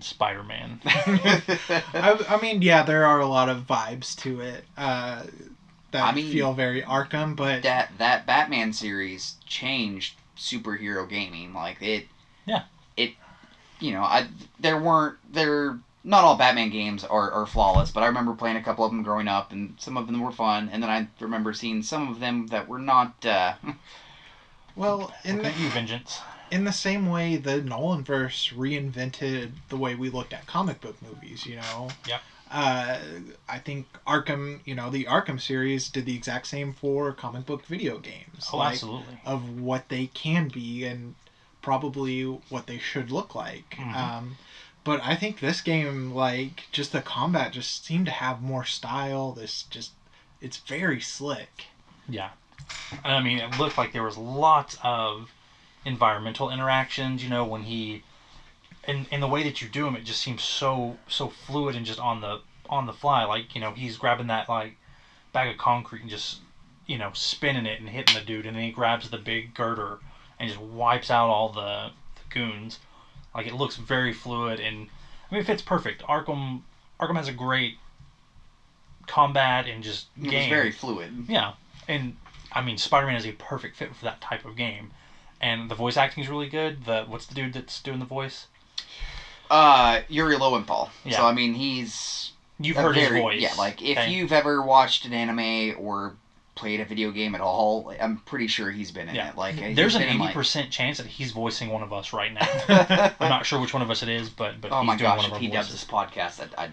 Spider-Man. I mean, there are a lot of vibes to it that feel very Arkham, but that Batman series changed superhero gaming. Not all Batman games are flawless, but I remember playing a couple of them growing up, and some of them were fun, and then I remember seeing some of them that were not. Well, Vengeance. In the same way, the Nolanverse reinvented the way we looked at comic book movies, Yeah. I think Arkham, the Arkham series did the exact same for comic book video games. Oh, absolutely. Of what they can be and probably what they should look like. Mm-hmm. But I think this game, just the combat just seemed to have more style. It's very slick. Yeah. I mean, it looked like there was lots of environmental interactions, when he and the way that you do them, it just seems so fluid and just on the fly. Like, he's grabbing that like bag of concrete and just spinning it and hitting the dude, and then he grabs the big girder and just wipes out all the goons. Like, it looks very fluid, and I mean, it fits perfect. Arkham has a great combat and just game. It's very fluid. Yeah, and I mean, Spider-Man is a perfect fit for that type of game, and the voice acting is really good. What's the dude that's doing the voice? Yuri Lowenthal. Yeah. So I mean, you've heard his voice. Yeah, like if you've ever watched an anime or played a video game at all, I'm pretty sure he's been in it. Like, there's an 80% chance that he's voicing one of us right now. I'm not sure which one of us it is, but oh he's my doing gosh, one of if our he voices. does this podcast, I'd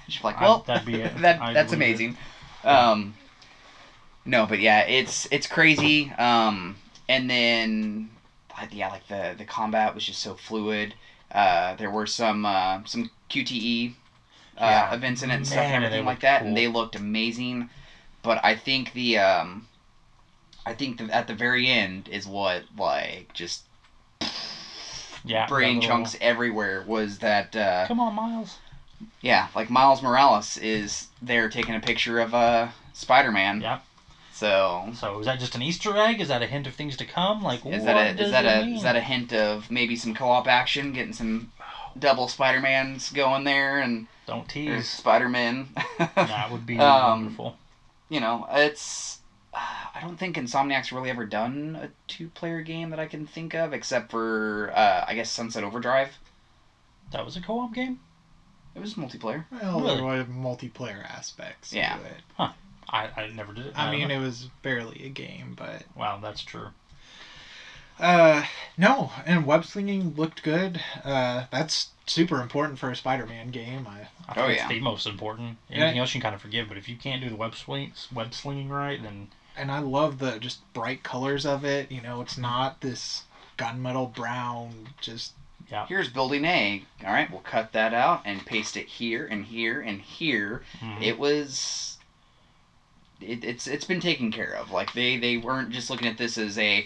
just like, well, that'd be it. that's amazing. No, but yeah, it's crazy. And then like the combat was just so fluid. There were some QTE events in it and stuff and everything like that, cool. And they looked amazing. But I think at the very end is what like just brain chunks everywhere was that. Come on, Miles. Yeah, like Miles Morales is there taking a picture of Spider-Man. Yeah. So is that just an Easter egg? Is that a hint of things to come? Like, is that a hint of maybe some co-op action, getting some double Spider-Mans going there and don't tease Spider-Man? That would be wonderful. It's I don't think Insomniac's really ever done a 2-player game that I can think of, except for I guess Sunset Overdrive. That was a co-op game? It was multiplayer. Well, really? There were multiplayer aspects to it. Huh. I never did it. I mean, it was barely a game, but... Wow, that's true. No, and web slinging looked good. That's super important for a Spider-Man game. I think it's the most important. Anything else you can kind of forgive, but if you can't do the web slinging right, then... And I love the just bright colors of it. It's not this gunmetal brown, just... Yeah. Here's building A. All right, we'll cut that out and paste it here and here and here. Mm-hmm. It was... It's been taken care of. Like, they weren't just looking at this as there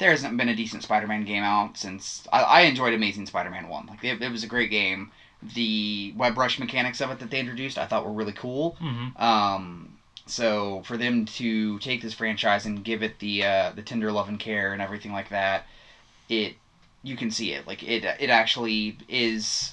hasn't been a decent Spider-Man game out since... I enjoyed Amazing Spider-Man 1. Like, it was a great game. The web brush mechanics of it that they introduced I thought were really cool. Mm-hmm. So for them to take this franchise and give it the tender love and care and everything like that, you can see it. Like, it actually is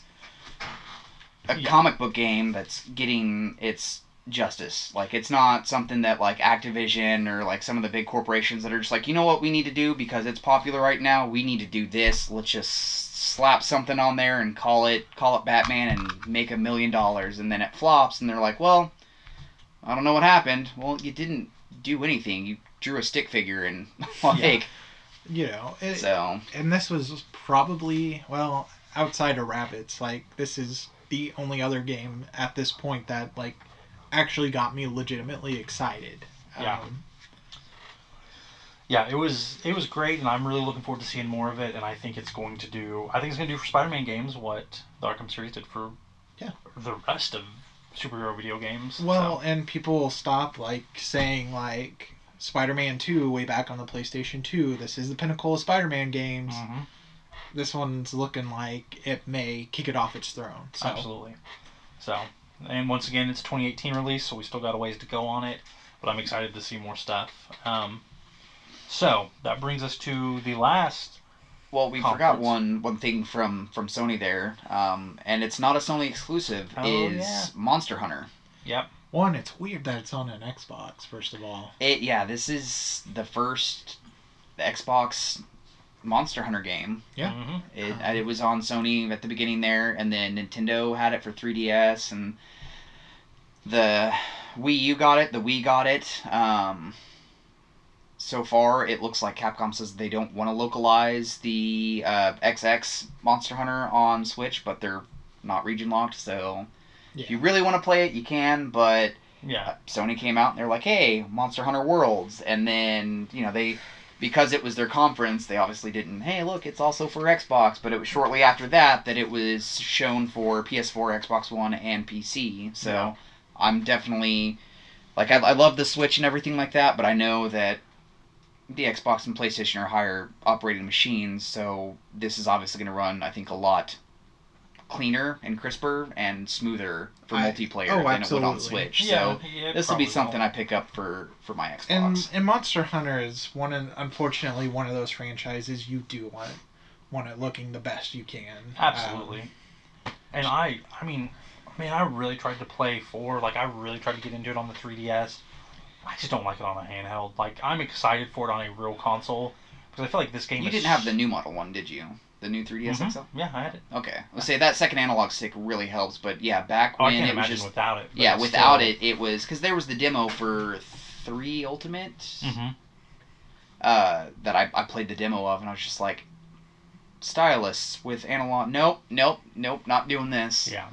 a comic book game that's getting its justice. Like, it's not something that like Activision or like some of the big corporations that are just like, you know what we need to do because it's popular right now, we need to do this, let's just slap something on there and call it Batman and make $1 million, and then it flops and they're like, well, I don't know what happened. Well, you didn't do anything, you drew a stick figure and like and this was probably, well, outside of Rabbids, like, this is the only other game at this point that like actually got me legitimately excited. It was great, and I'm really looking forward to seeing more of it. And I think it's going to do for Spider-Man games what the Arkham series did for the rest of superhero video games. Well, and people will stop like saying like Spider-Man 2 way back on the PlayStation 2. This is the pinnacle of Spider-Man games. Mm-hmm. This one's looking like it may kick it off its throne. So. Absolutely. So. And once again, it's a 2018 release, so we still got a ways to go on it. But I'm excited to see more stuff. So that brings us to the last. Well, we forgot one thing from Sony there, and it's not a Sony exclusive. Monster Hunter. Yep. One, it's weird that it's on an Xbox. First of all. This is the first Xbox Monster Hunter game. Yeah. Mm-hmm. It was on Sony at the beginning there, and then Nintendo had it for 3DS, and the Wii U got it, the Wii got it. So far, it looks like Capcom says they don't want to localize the XX Monster Hunter on Switch, but they're not region locked, so if you really want to play it, you can, but Sony came out and they're like, hey, Monster Hunter Worlds, and then, because it was their conference, they obviously didn't, hey, look, it's also for Xbox, but it was shortly after that it was shown for PS4, Xbox One, and PC, so I'm definitely, like, I love the Switch and everything like that, but I know that the Xbox and PlayStation are higher operating machines, so this is obviously going to run, I think, a lot cleaner and crisper and smoother for multiplayer than it would on absolutely. Switch. Yeah, So yeah, this will be probably something will. I pick up for my Xbox. And Monster Hunter is unfortunately one of those franchises you do want it looking the best you can. Absolutely. And I mean, man, I really tried to play 4. Like, I really tried to get into it on the 3DS. I just don't like it on a handheld. Like, I'm excited for it on a real console because I feel like this game. You didn't have the new model one, did you? The new 3DS XL? Yeah, I had it. Okay. Let's say that second analog stick really helps, but yeah, back when I can't it was imagine just without it. yeah, without it was because there was the demo for 3 Ultimate that I played the demo of, and I was just like, stylus with analog. Nope, not doing this. Yeah.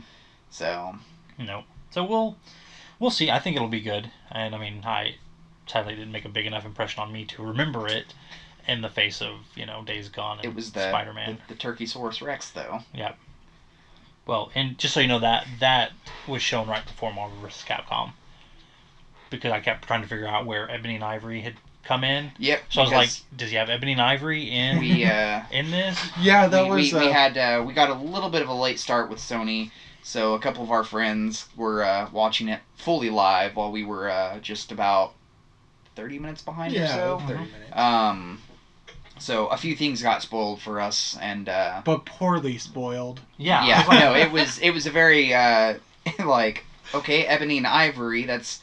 So. Nope. So we'll see. I think it'll be good, and I mean, I sadly didn't make a big enough impression on me to remember it in the face of Days Gone and It was the Spider-Man. the Turkeysaurus Rex though. Yeah. Well, and just so you know, that was shown right before Marvel vs. Capcom, because I kept trying to figure out where Ebony and Ivory had come in. Yep. So I was like, does he have Ebony and Ivory in in this? Yeah, we got a little bit of a late start with Sony. So a couple of our friends were watching it fully live while we were just about 30 minutes behind or so. 30 minutes. So a few things got spoiled for us, and but poorly spoiled. Yeah. Yeah. No, it was a very like, okay, Ebony and Ivory, that's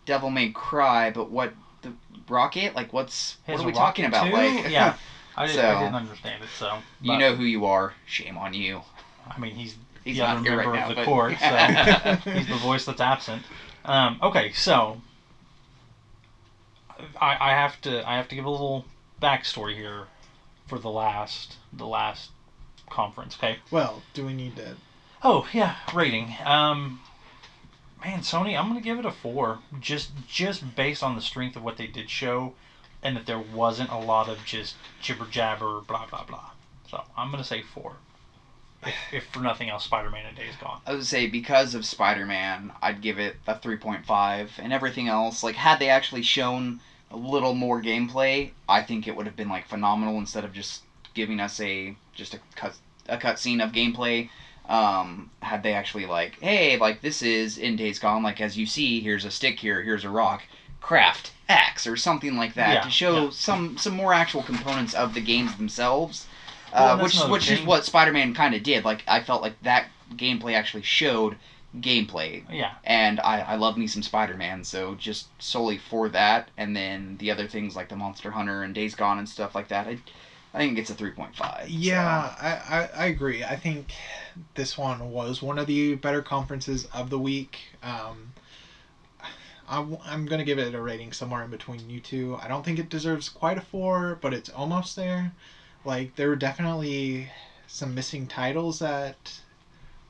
Devil May Cry, but what the Rocket? Like, what are we talking about? Too? Like, yeah. I didn't understand it. So you know who you are. Shame on you. I mean, he's He's the other not here member right now, of the but- court, so he's the voice that's absent. Okay, so I have to give a little backstory here for the last conference. Okay. Well, do we need to? Oh yeah, rating. Man, Sony, I'm gonna give it a 4, just based on the strength of what they did show, and that there wasn't a lot of just jibber jabber, blah blah blah. So I'm gonna say 4. If for nothing else, Spider-Man and Days Gone. I would say because of Spider-Man, I'd give it a 3.5, and everything else, like, had they actually shown a little more gameplay, I think it would have been like phenomenal instead of just giving us a cutscene of gameplay. Had they actually like, hey, like, this is in Days Gone, like, as you see, here's a stick here, here's a rock, craft X or something like that, to show some more actual components of the games themselves. Which is what Spider-Man kind of did. Like, I felt like that gameplay actually showed gameplay. Yeah. And I love me some Spider-Man, so just solely for that, and then the other things like the Monster Hunter and Days Gone and stuff like that, I think it's a 3.5. Yeah, so. I agree. I think this one was one of the better conferences of the week. I'm going to give it a rating somewhere in between you two. I don't think it deserves quite a 4, but it's almost there. Like, there were definitely some missing titles that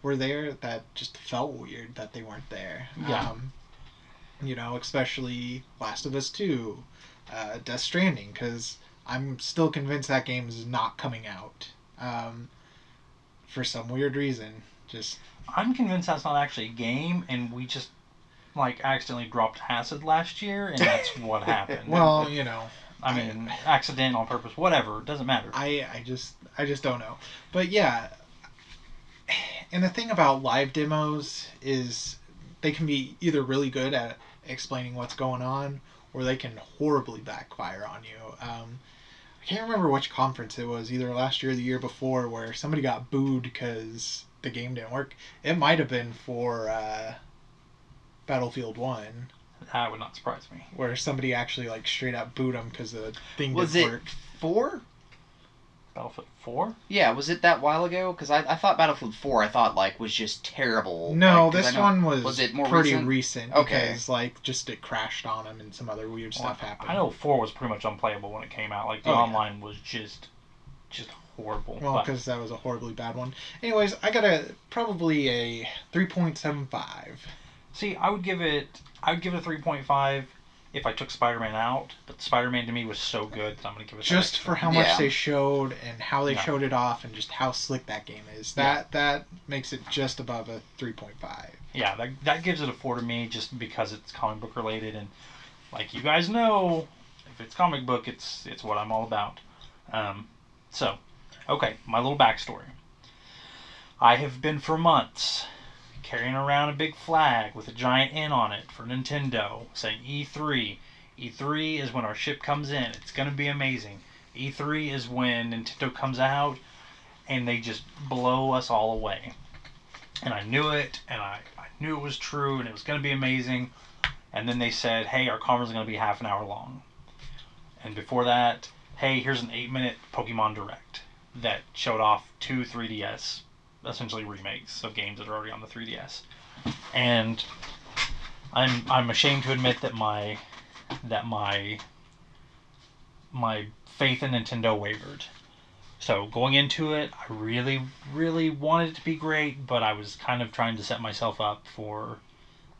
were there that just felt weird that they weren't there. Yeah. Especially Last of Us 2, Death Stranding, because I'm still convinced that game is not coming out. For some weird reason. I'm convinced that's not actually a game, and we just, like, accidentally dropped acid last year, and that's what happened. Well, I mean, accident, on purpose, whatever. It doesn't matter. I just don't know. But yeah, and the thing about live demos is they can be either really good at explaining what's going on, or they can horribly backfire on you. I can't remember which conference it was, either last year or the year before, where somebody got booed because the game didn't work. It might have been for Battlefield 1. That would not surprise me. Where somebody actually, like, straight up booed them because the thing Was didn't it work. 4? Battlefield 4? Yeah, was it that while ago? Because I thought Battlefield 4, like, was just terrible. No, like, this one was it more pretty recent Okay. because, like, just it crashed on them and some other weird stuff happened. I know 4 was pretty much unplayable when it came out. Like, the online was just horrible. Well, because that was a horribly bad one. Anyways, I got probably a 3.75. See, I would give it a 3.5 if I took Spider-Man out, but Spider-Man to me was so good that I'm going to give it just for how much they showed and how they Yeah. showed it off and just how slick that game is. That makes it just above a 3.5. Yeah, that gives it a 4 to me just because it's comic book related, and like you guys know, if it's comic book, it's what I'm all about. So, okay, my little backstory. I have been for months carrying around a big flag with a giant N on it for Nintendo, saying E3. E3 is when our ship comes in. It's going to be amazing. E3 is when Nintendo comes out and they just blow us all away. And I knew it, and I knew it was true, and it was going to be amazing. And then they said, hey, our conference is going to be half an hour long. And before that, hey, here's an 8-minute Pokemon Direct that showed off 2 3DS, essentially remakes of games that are already on the 3DS. And I'm ashamed to admit that my faith in Nintendo wavered. So going into it, I really, really wanted it to be great, but I was kind of trying to set myself up for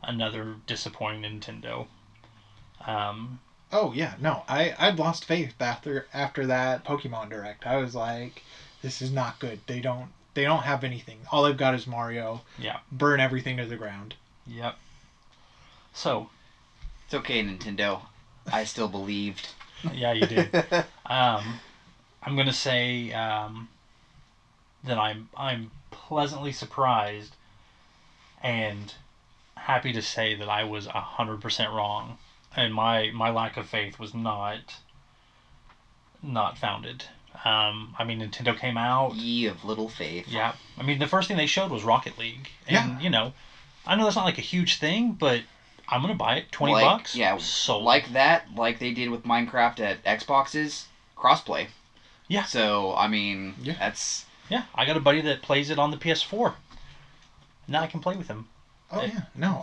another disappointing Nintendo. Oh yeah, no, I'd lost faith after that Pokemon Direct. I was like, this is not good. They don't have anything. All they've got is Mario. Yeah. Burn everything to the ground. Yep. So. It's okay, Nintendo. I still believed. Yeah, you did. I'm gonna say that I'm pleasantly surprised and happy to say that I was 100% wrong, and my lack of faith was not founded. I mean, Nintendo came out. Ye of little faith. Yeah. I mean, the first thing they showed was Rocket League, and you know, I know that's not like a huge thing, but I'm gonna buy it. $20. Yeah. Sold. Like that, like they did with Minecraft at Xboxes, crossplay. Yeah. So I mean, that's. Yeah, I got a buddy that plays it on the PS4. Now I can play with him. Oh yeah, no,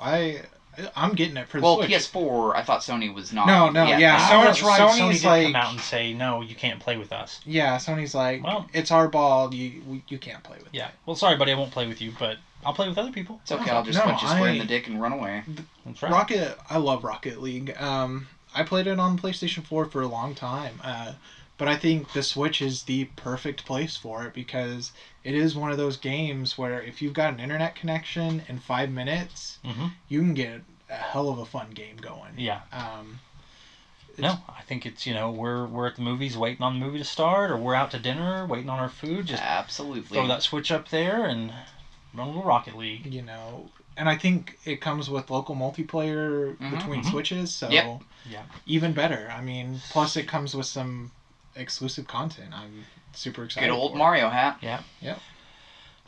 I'm getting it for the Switch. Switch. PS4, I thought Sony was not. No, that's right. Sony's Sony did like, come out and say, no, you can't play with us. Yeah, Sony's like, well, it's our ball. You can't play with it. Yeah. Well, sorry, buddy, I won't play with you, but I'll play with other people. It's okay. I'll just punch you square in the dick and run away. That's right. I love Rocket League. I played it on PlayStation 4 for a long time. But I think the Switch is the perfect place for it because it is one of those games where if you've got an internet connection in 5 minutes, you can get a hell of a fun game going. Yeah. No, I think it's, we're at the movies waiting on the movie to start, or we're out to dinner waiting on our food. Just absolutely throw that Switch up there and run a little Rocket League. And I think it comes with local multiplayer between Switches, so even better. I mean, plus it comes with some exclusive content. I'm super excited. Good old Mario hat. Yeah. Yep.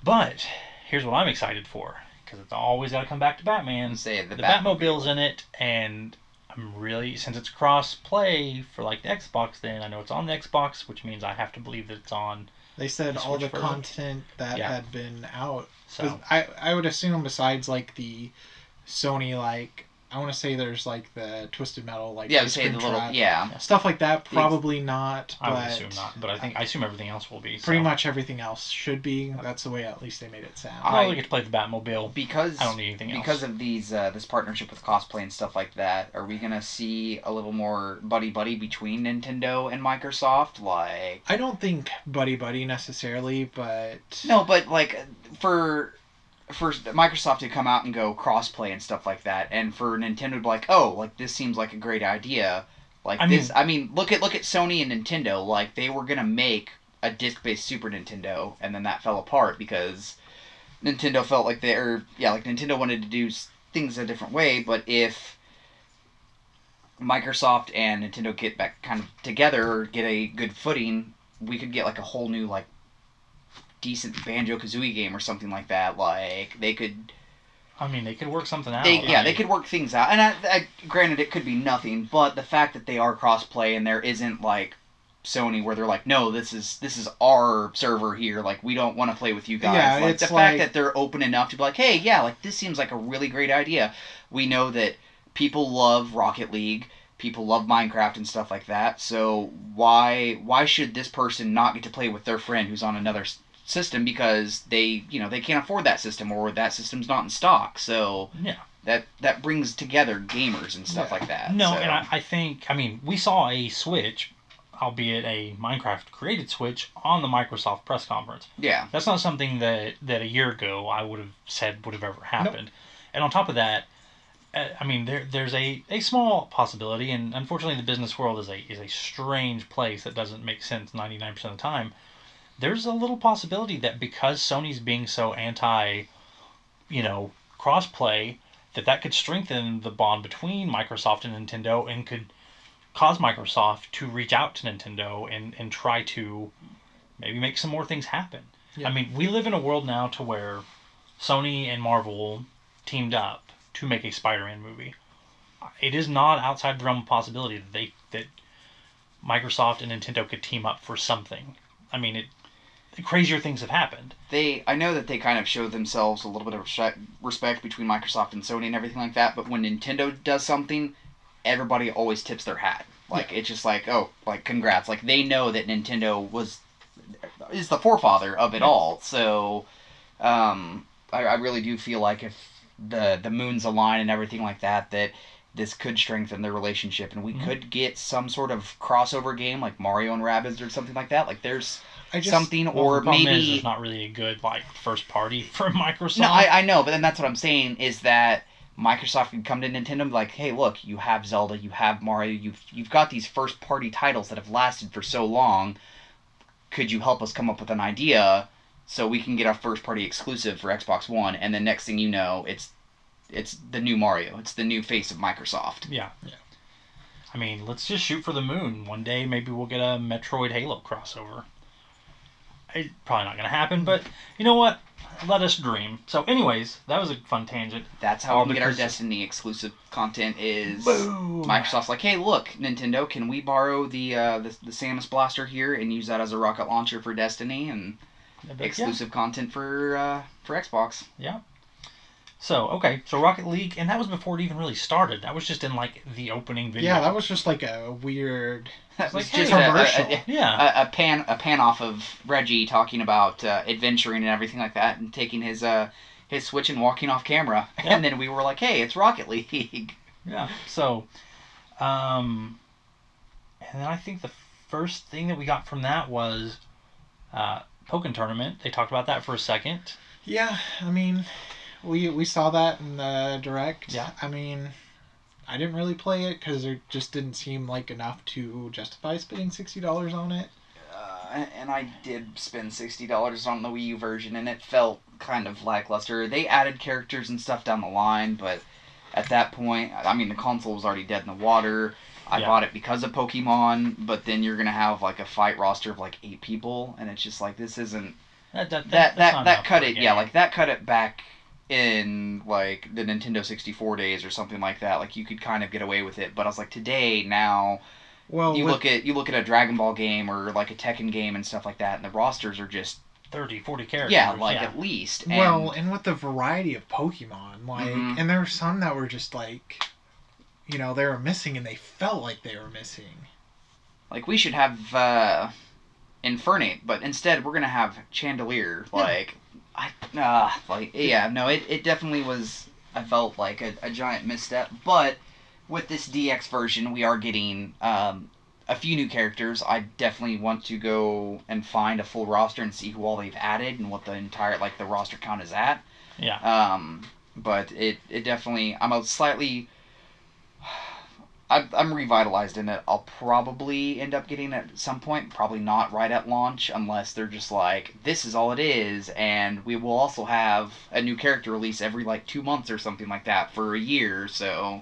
But here's what I'm excited for, because it's always got to come back to Batman. Say the Batmobile's in it, and I'm really, since it's cross-play for like the Xbox, then I know it's on the Xbox, which means I have to believe that it's on. They said all the content that had been out. So I would assume besides like the Sony, like I want to say there's like the Twisted Metal, like say the little stuff like that. Probably not. I would assume not, but I assume everything else will be. Pretty much everything else should be. That's the way at least they made it sound. I only get to play the Batmobile because I don't need anything else. Because of these this partnership with cosplay and stuff like that. Are we gonna see a little more buddy between Nintendo and Microsoft? Like, I don't think buddy necessarily, but no, but like for Microsoft to come out and go crossplay and stuff like that, and for Nintendo to be like, oh, like this seems like a great idea. Like I mean, look at Sony and Nintendo. Like they were gonna make a disc-based Super Nintendo, and then that fell apart because Nintendo felt like Nintendo wanted to do things a different way. But if Microsoft and Nintendo get back kind of together, or get a good footing, we could get like a whole new like decent Banjo-Kazooie game or something like that. Like they could. I mean, they could work something out. They could work things out. And I granted, it could be nothing, but the fact that they are cross-play and there isn't like Sony where they're like, no, this is our server here. Like we don't want to play with you guys. Yeah, like the fact that they're open enough to be like, hey, yeah, like this seems like a really great idea. We know that people love Rocket League. People love Minecraft and stuff like that. So why should this person not get to play with their friend who's on another system because they can't afford that system or that system's not in stock? So that brings together gamers and stuff like that. No, and I think, we saw a Switch, albeit a Minecraft created Switch, on the Microsoft press conference. Yeah. That's not something that a year ago I would have said would have ever happened. Nope. And on top of that, there's a small possibility, and unfortunately the business world is a strange place that doesn't make sense 99% of the time, there's a little possibility that because Sony's being so anti, crossplay, that could strengthen the bond between Microsoft and Nintendo and could cause Microsoft to reach out to Nintendo and try to maybe make some more things happen. Yeah. I mean, we live in a world now to where Sony and Marvel teamed up to make a Spider-Man movie. It is not outside the realm of possibility that Microsoft and Nintendo could team up for something. I mean, crazier things have happened. I know that they kind of show themselves a little bit of respect between Microsoft and Sony and everything like that, but when Nintendo does something, everybody always tips their hat. It's just like, oh, like, congrats. Like, they know that Nintendo is the forefather of it all. So, I really do feel like if the moons align and everything like that this could strengthen their relationship, and we could get some sort of crossover game like Mario and Rabbids or something like that. Like, there's something, or the problem maybe is there's not really a good first party for Microsoft. No, I know, but then that's what I'm saying is that Microsoft could come to Nintendo and be like, hey, look, you have Zelda, you have Mario, you've got these first party titles that have lasted for so long. Could you help us come up with an idea so we can get our first party exclusive for Xbox One? And then next thing you know, it's the new Mario. It's the new face of Microsoft. Yeah. I mean, let's just shoot for the moon. One day, maybe we'll get a Metroid Halo crossover. It's probably not going to happen, but you know what? Let us dream. So, anyways, that was a fun tangent. That's how we can get our Destiny exclusive content is... Boom! Microsoft's like, hey, look, Nintendo, can we borrow the Samus Blaster here and use that as a rocket launcher for Destiny and exclusive content for Xbox? Yeah. So Rocket League, and that was before it even really started. That was just in, the opening video. Yeah, that was just a weird... That was just commercial. Yeah. A pan off of Reggie talking about adventuring and everything like that, and taking his Switch and walking off camera. Yeah. And then we were like, hey, it's Rocket League. Yeah. So, and then I think the first thing that we got from that was Pokken Tournament. They talked about that for a second. Yeah, I mean... We saw that in the Direct. Yeah. I mean, I didn't really play it because there just didn't seem like enough to justify spending $60 on it. And I did spend $60 on the Wii U version, and it felt kind of lackluster. They added characters and stuff down the line, but at that point, I mean, the console was already dead in the water. I bought it because of Pokemon, but then you're going to have, a fight roster of, 8 people, and it's just like, this isn't... That cut it, that cut it back... in the Nintendo 64 days or something like that, you could kind of get away with it. But I was like, today, now, you look at a Dragon Ball game or a Tekken game and stuff like that, and the rosters are just 30, 40 characters. Yeah, at least. And with the variety of Pokemon, and there were some that were just they were missing, and they felt like they were missing. We should have Infernape, but instead we're gonna have Chandelier. It definitely was, I felt like a giant misstep, but with this DX version, we are getting a few new characters. I definitely want to go and find a full roster and see who all they've added and what the entire, the roster count is at. Yeah. But it definitely, I'm revitalized in it. I'll probably end up getting it at some point. Probably not right at launch, unless they're just this is all it is, and we will also have a new character release every 2 months or something like that for a year. So,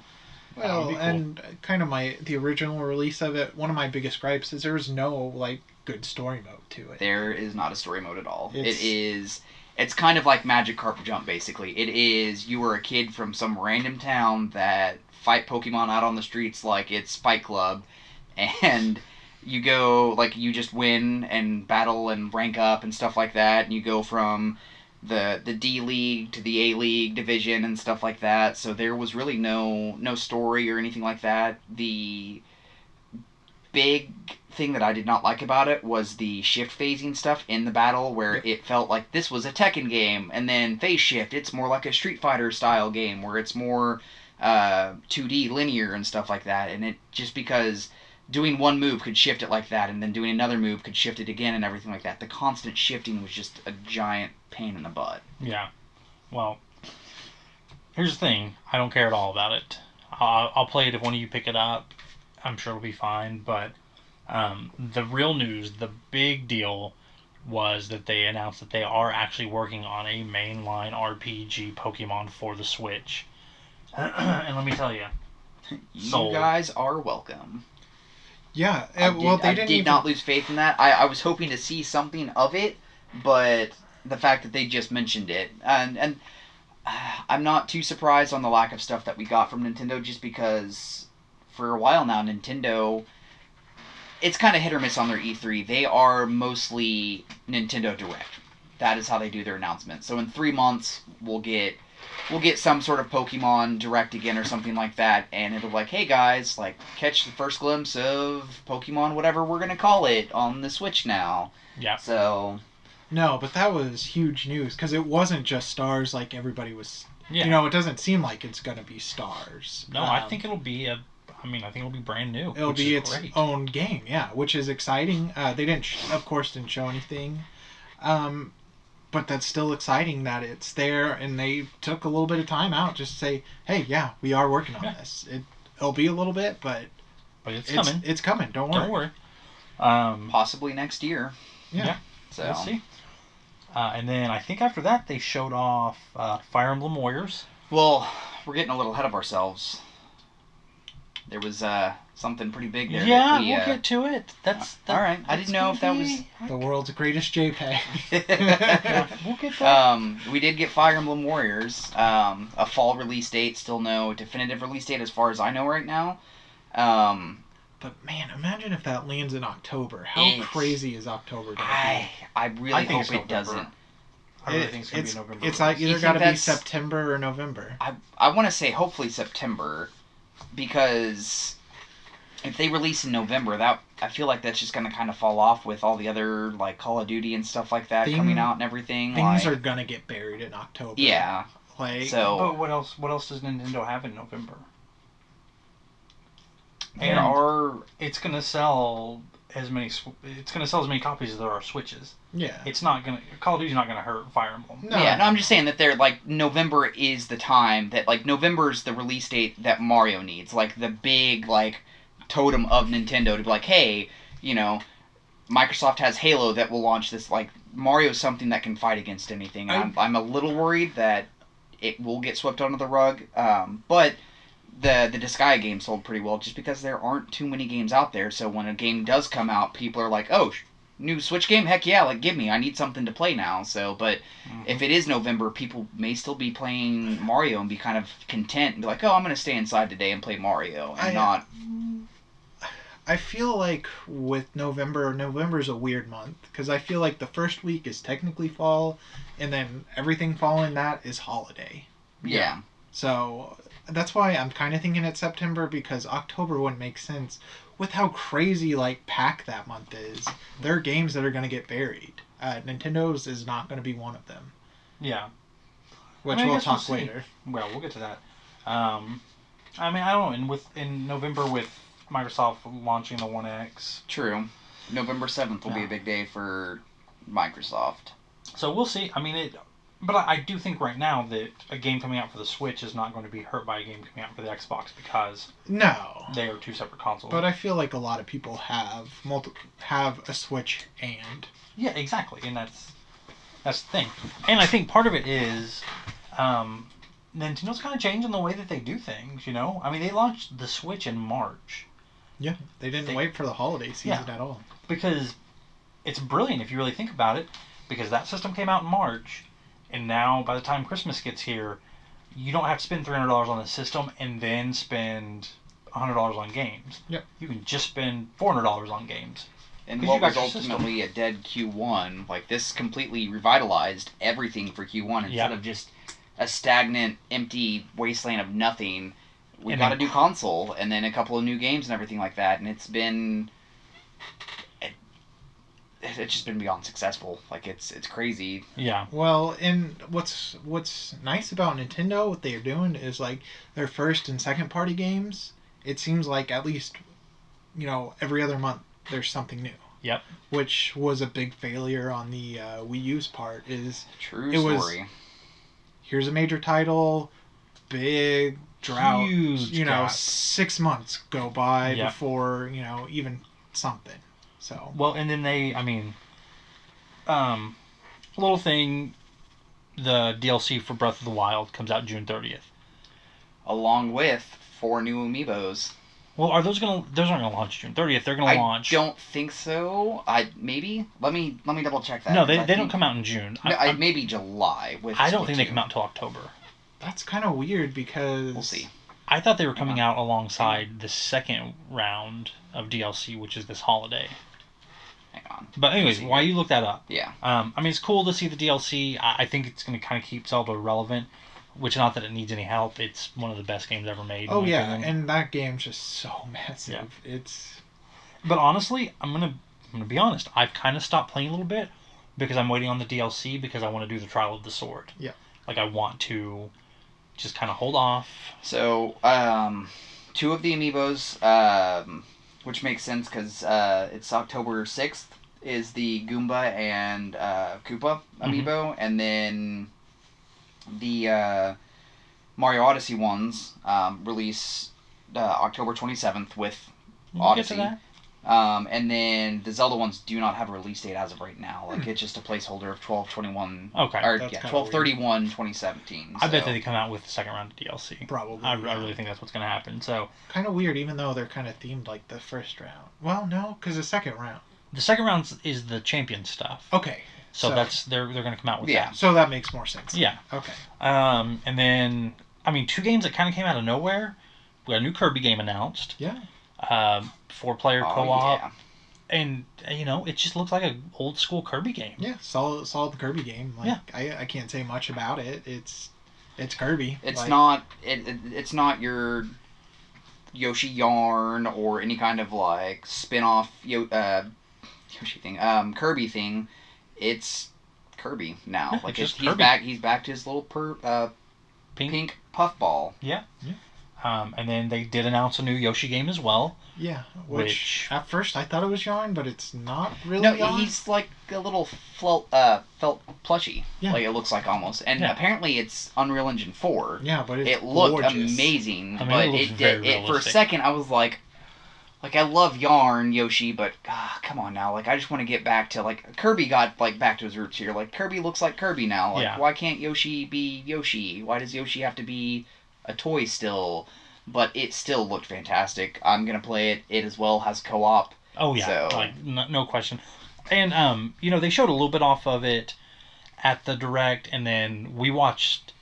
well, cool. And kind of the original release of it. One of my biggest gripes is there was no good story mode to it. There is not a story mode at all. It's kind of like Magic Carpet Jump, basically. It is, you were a kid from some random town that fight Pokemon out on the streets like it's Fight Club, and you go, you just win and battle and rank up and stuff like that, and you go from the D League to the A League division and stuff like that, so there was really no story or anything like that. The big thing that I did not like about it was the shift phasing stuff in the battle, where it felt like this was a Tekken game, and then phase shift, it's more like a Street Fighter style game, where it's more 2D linear and stuff like that, and it just because doing one move could shift it like that, and then doing another move could shift it again and everything like that. The constant shifting was just a giant pain in the butt. Yeah. Well, here's the thing. I don't care at all about it. I'll play it if one of you pick it up. I'm sure it'll be fine, but the real news, the big deal, was that they announced that they are actually working on a mainline RPG Pokemon for the Switch. And let me tell you, You guys are welcome. Yeah, I did not lose faith in that. I was hoping to see something of it, but the fact that they just mentioned it, and I'm not too surprised on the lack of stuff that we got from Nintendo, just because for a while now, Nintendo, it's kind of hit or miss on their E3. They are mostly Nintendo Direct. That is how they do their announcements. So in 3 months, we'll get some sort of Pokemon Direct again or something like that, and it'll be like, hey guys, like, catch the first glimpse of Pokemon whatever we're gonna call it on the Switch now. Yeah. So... No, but that was huge news, because it wasn't just Stars like everybody was... Yeah. You know, it doesn't seem like it's gonna be Stars. No, I think it'll be I think it'll be brand new. It'll be its great. own game, yeah, which is exciting. They didn't show anything. But that's still exciting that it's there, and they took a little bit of time out just to say, hey, yeah, we are working on this. It'll be a little bit, but it's coming. It's coming, don't worry. possibly next year. Yeah. So we'll see. And then I think after that they showed off Fire Emblem Warriors. Well, we're getting a little ahead of ourselves. There was something pretty big there. Yeah, we'll get to it. That's all right. I didn't know if that was the world's greatest JPEG. We'll get that. We did get Fire Emblem Warriors. A fall release date. Still no definitive release date as far as I know right now. But man, imagine if that lands in October. How crazy is October gonna be? I really hope it doesn't. I really think it's gonna be November. It's like either got to be September or November. I want to say hopefully September, because if they release in November, that I feel like that's just gonna kind of fall off with all the other like Call of Duty and stuff like that coming out and everything. Things are gonna get buried in October. Yeah. But what else? What else does Nintendo have in November? It's gonna sell as many. It's gonna sell as many copies as there are Switches. Yeah. It's not gonna. Call of Duty's not gonna hurt Fire Emblem. No. Yeah. No, I'm just saying that they're like November is the time that like November's the release date that Mario needs. Like the big like totem of Nintendo to be like, hey, you know, Microsoft has Halo that will launch this. Like Mario's something that can fight against anything. I'm a little worried that it will get swept under the rug. But the Disgaea game sold pretty well just because there aren't too many games out there. So when a game does come out, people are like, oh, new Switch game? Heck yeah, like give me. I need something to play now. So, but if it is November, people may still be playing Mario and be kind of content and be like, oh, I'm going to stay inside today and play Mario and not... I feel like with November's a weird month because I feel like the first week is technically fall and then everything following that is holiday. Yeah. So that's why I'm kind of thinking it's September, because October wouldn't make sense with how crazy like packed that month is. There are games that are going to get buried. Nintendo's is not going to be one of them. Yeah. Which we'll talk later. Well, we'll get to that. I mean, I don't know. In November with Microsoft launching the One X. True. November 7th will be a big day for Microsoft. So we'll see. I mean, but I do think right now that a game coming out for the Switch is not going to be hurt by a game coming out for the Xbox because they are two separate consoles. But I feel like a lot of people have a Switch and... Yeah, exactly. And that's the thing. And I think part of it is Nintendo's kind of changing the way that they do things, you know? I mean, they launched the Switch in March. Yeah, they didn't wait for the holiday season at all. Because it's brilliant if you really think about it, because that system came out in March, and now by the time Christmas gets here, you don't have to spend $300 on the system and then spend $100 on games. Yep. You can just spend $400 on games. And what was ultimately a dead Q1, like this completely revitalized everything for Q1 instead of just a stagnant, empty wasteland of nothing. We got a new console and then a couple of new games and everything like that, and it's just been beyond successful. Like it's crazy. Yeah. Well, and what's nice about Nintendo, what they are doing is like their first and second party games. It seems like at least, you know, every other month there's something new. Yep. Which was a big failure on the Wii U's part. True story. Here's a major title, big drought. Huge you know, 6 months go by before, you know, even something. So. Well, and then little thing, the DLC for Breath of the Wild comes out June 30th. Along with 4 new amiibos. Well, those aren't gonna launch June 30th. They're gonna launch. I don't think so. Maybe. Let me double check that. No, they don't come out in June. No, maybe July. I don't think they come out until October. That's kind of weird because we'll see. I thought they were coming out alongside the second round of DLC, which is this holiday. Hang on. But anyways, while you look that up, yeah. I mean, it's cool to see the DLC. I think it's going to kind of keep Zelda relevant, which not that it needs any help. It's one of the best games ever made. Oh yeah, and that game's just so massive. Yeah. But honestly, I'm gonna be honest. I've kind of stopped playing a little bit because I'm waiting on the DLC because I want to do the Trial of the Sword. Yeah. Like I want to just kind of hold off. So, 2 of the amiibos, which makes sense because it's October 6th, is the Goomba and Koopa amiibo, and then the Mario Odyssey ones release October 27th with Odyssey. Get to that. And then the Zelda ones do not have a release date as of right now. Like it's just a placeholder of 12/21. Okay. Or 12/31/2017. I bet that they come out with the second round of DLC. Probably. I really think that's what's going to happen. So kind of weird, even though they're kind of themed like the first round. Well, no, because the second round. The second round is the champion stuff. Okay. So that's they're going to come out with that. So that makes more sense. Yeah. Okay. And then 2 games that kind of came out of nowhere. We got a new Kirby game announced. Yeah. 4-player co-op. Yeah. And it just looks like an old school Kirby game. Yeah, solid Kirby game. Like, yeah. I can't say much about it. It's Kirby. It's not it's not your Yoshi yarn or any kind of like spin-off Yoshi thing, Kirby thing. It's Kirby now. Yeah, like he's back. He's back to his little pink puffball. Yeah. And then they did announce a new Yoshi game as well. Yeah, which at first I thought it was yarn, but it's not really. No, yarn. he's like a little felt plushie. Yeah. Like it looks like almost, and apparently it's Unreal Engine 4. Yeah, but it looked gorgeous. amazing. But it for a second I was like I love yarn Yoshi, but come on now, like I just want to get back to like Kirby got like back to his roots here. Like Kirby looks like Kirby now. Like why can't Yoshi be Yoshi? Why does Yoshi have to be a toy still? But it still looked fantastic. I'm gonna play it. It as well has co-op. Oh yeah, so. like no question. And they showed a little bit off of it at the Direct, and then we watched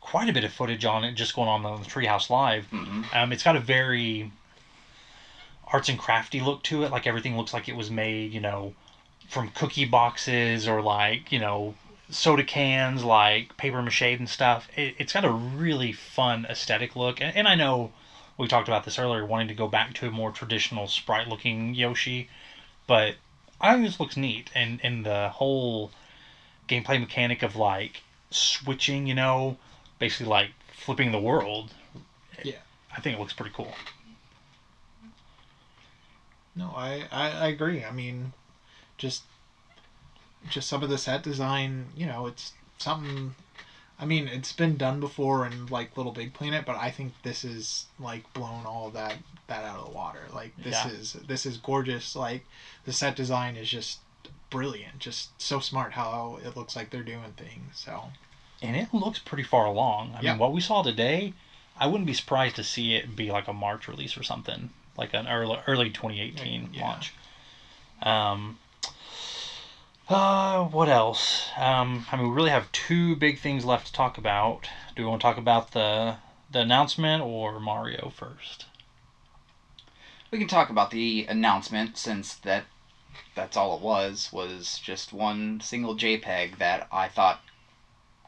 quite a bit of footage on it just going on the Treehouse Live. Mm-hmm. It's got a very arts and crafty look to it. Like everything looks like it was made, from cookie boxes or like soda cans, like paper mache and stuff. It's got a really fun aesthetic look, and I know we talked about this earlier, wanting to go back to a more traditional sprite looking Yoshi, but I think this looks neat, and the whole gameplay mechanic of like switching, basically like flipping the world. Yeah, I think it looks pretty cool. No, I agree. I mean, just some of the set design, it's something. I mean, it's been done before in like Little Big Planet, but I think this is like blown all of that out of the water. Like this is gorgeous. Like the set design is just brilliant. Just so smart how it looks like they're doing things. So. And it looks pretty far along. I mean, what we saw today, I wouldn't be surprised to see it be like a March release or something, like an early 2018 launch. What else? We really have 2 big things left to talk about. Do we want to talk about the announcement or Mario first? We can talk about the announcement, since that's all it was just one single JPEG that I thought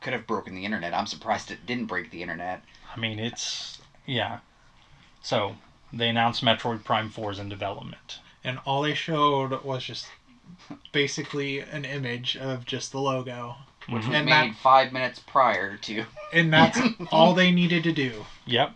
could have broken the internet. I'm surprised it didn't break the internet. I mean, So, they announced Metroid Prime 4 is in development. And all they showed was just basically an image of just the logo, which was made 5 minutes prior to. And that's all they needed to do. Yep.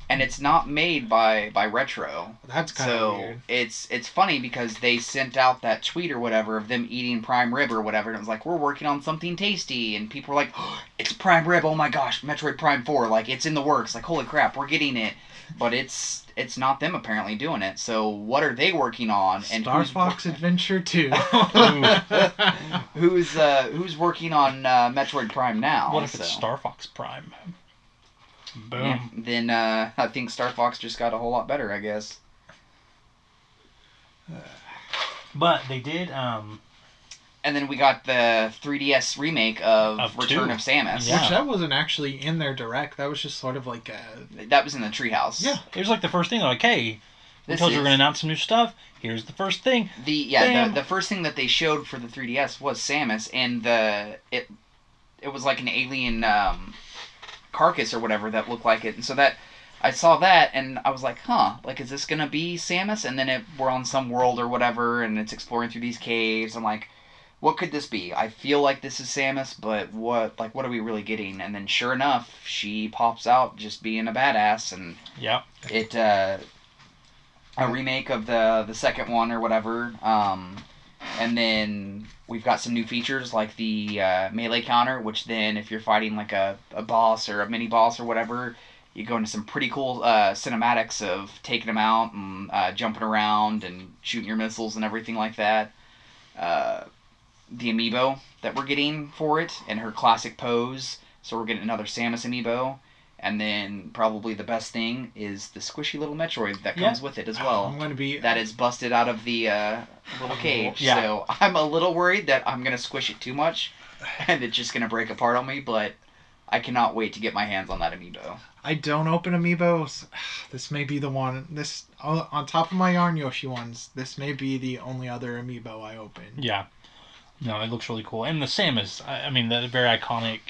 and it's not made by Retro. That's kind of So weird. it's funny because they sent out that tweet or whatever of them eating prime rib or whatever, and it was like, we're working on something tasty, and people were like, oh, it's prime rib, oh my gosh, Metroid Prime 4, like, it's in the works, like, holy crap, we're getting it. But it's not them apparently doing it. So what are they working on? And Star Fox Adventure 2. who's working on Metroid Prime now? What if it's Star Fox Prime? Boom. Yeah, then I think Star Fox just got a whole lot better, I guess. But they did. And then we got the 3DS remake of Return 2. of Samus. Yeah. Which that wasn't actually in their direct. That was just sort of like That was in the treehouse. Yeah. It was like the first thing. Like, hey, we told you we're going to announce some new stuff. Here's the first thing. The first thing that they showed for the 3DS was Samus, and it was like an alien carcass or whatever that looked like it. And so that I saw that, and I was like, huh, like, is this going to be Samus? And then we're on some world or whatever, and it's exploring through these caves. I'm like, what could this be? I feel like this is Samus, but what are we really getting? And then sure enough, she pops out just being a badass, and yeah, it a remake of the second one or whatever. And then we've got some new features like the melee counter, which then if you're fighting like a boss or a mini boss or whatever, you go into some pretty cool cinematics of taking them out and jumping around and shooting your missiles and everything like that. The amiibo that we're getting for it and her classic pose, so we're getting another Samus amiibo. And then probably the best thing is the squishy little Metroid that comes with it as well. I'm going to be... That is busted out of the little cage. Yeah. So I'm a little worried that I'm going to squish it too much and it's just going to break apart on me, but I cannot wait to get my hands on that amiibo. I don't open amiibos. This may be the one. This on top of my Yarn Yoshi ones, this may be the only other amiibo I open. Yeah. No, it looks really cool. And the Samus, I mean, the very iconic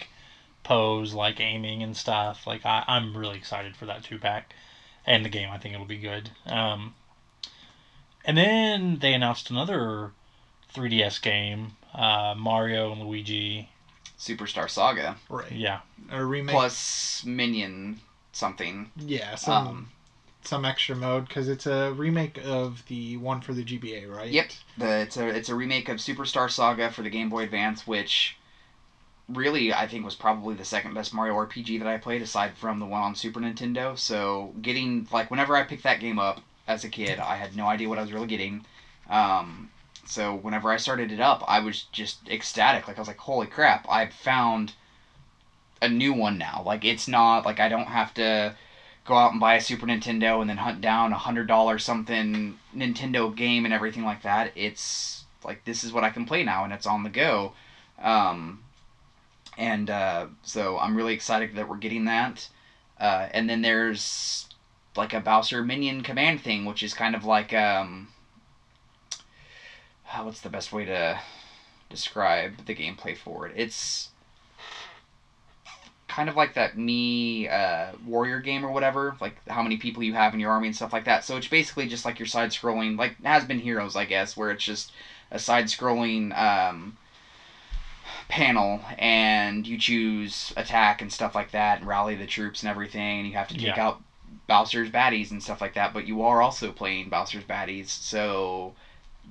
pose, like aiming and stuff. Like, I'm really excited for that 2-pack. And the game, I think it'll be good. And then they announced another 3DS game, Mario and Luigi. Superstar Saga. Right. Yeah. A remake. Plus Minion something. Yeah, some extra mode, because it's a remake of the one for the GBA, right? Yep. It's a remake of Superstar Saga for the Game Boy Advance, which really I think was probably the second best Mario RPG that I played, aside from the one on Super Nintendo. So getting, like, whenever I picked that game up as a kid, I had no idea what I was really getting. So whenever I started it up, I was just ecstatic. Like, I was like, holy crap, I've found a new one now. Like, it's not, like, I don't have to go out and buy a Super Nintendo and then hunt down $100 something Nintendo game and everything like that. It's like, this is what I can play now, and it's on the go. So I'm really excited that we're getting that. And then there's like a Bowser minion command thing, which is kind of like what's the best way to describe the gameplay for it? It's kind of like that warrior game or whatever, like how many people you have in your army and stuff like that. So it's basically just like your side-scrolling, like Has Been Heroes, I guess, where it's just a side-scrolling panel, and you choose attack and stuff like that, and rally the troops and everything, and you have to take out Bowser's baddies and stuff like that, but you are also playing Bowser's baddies, so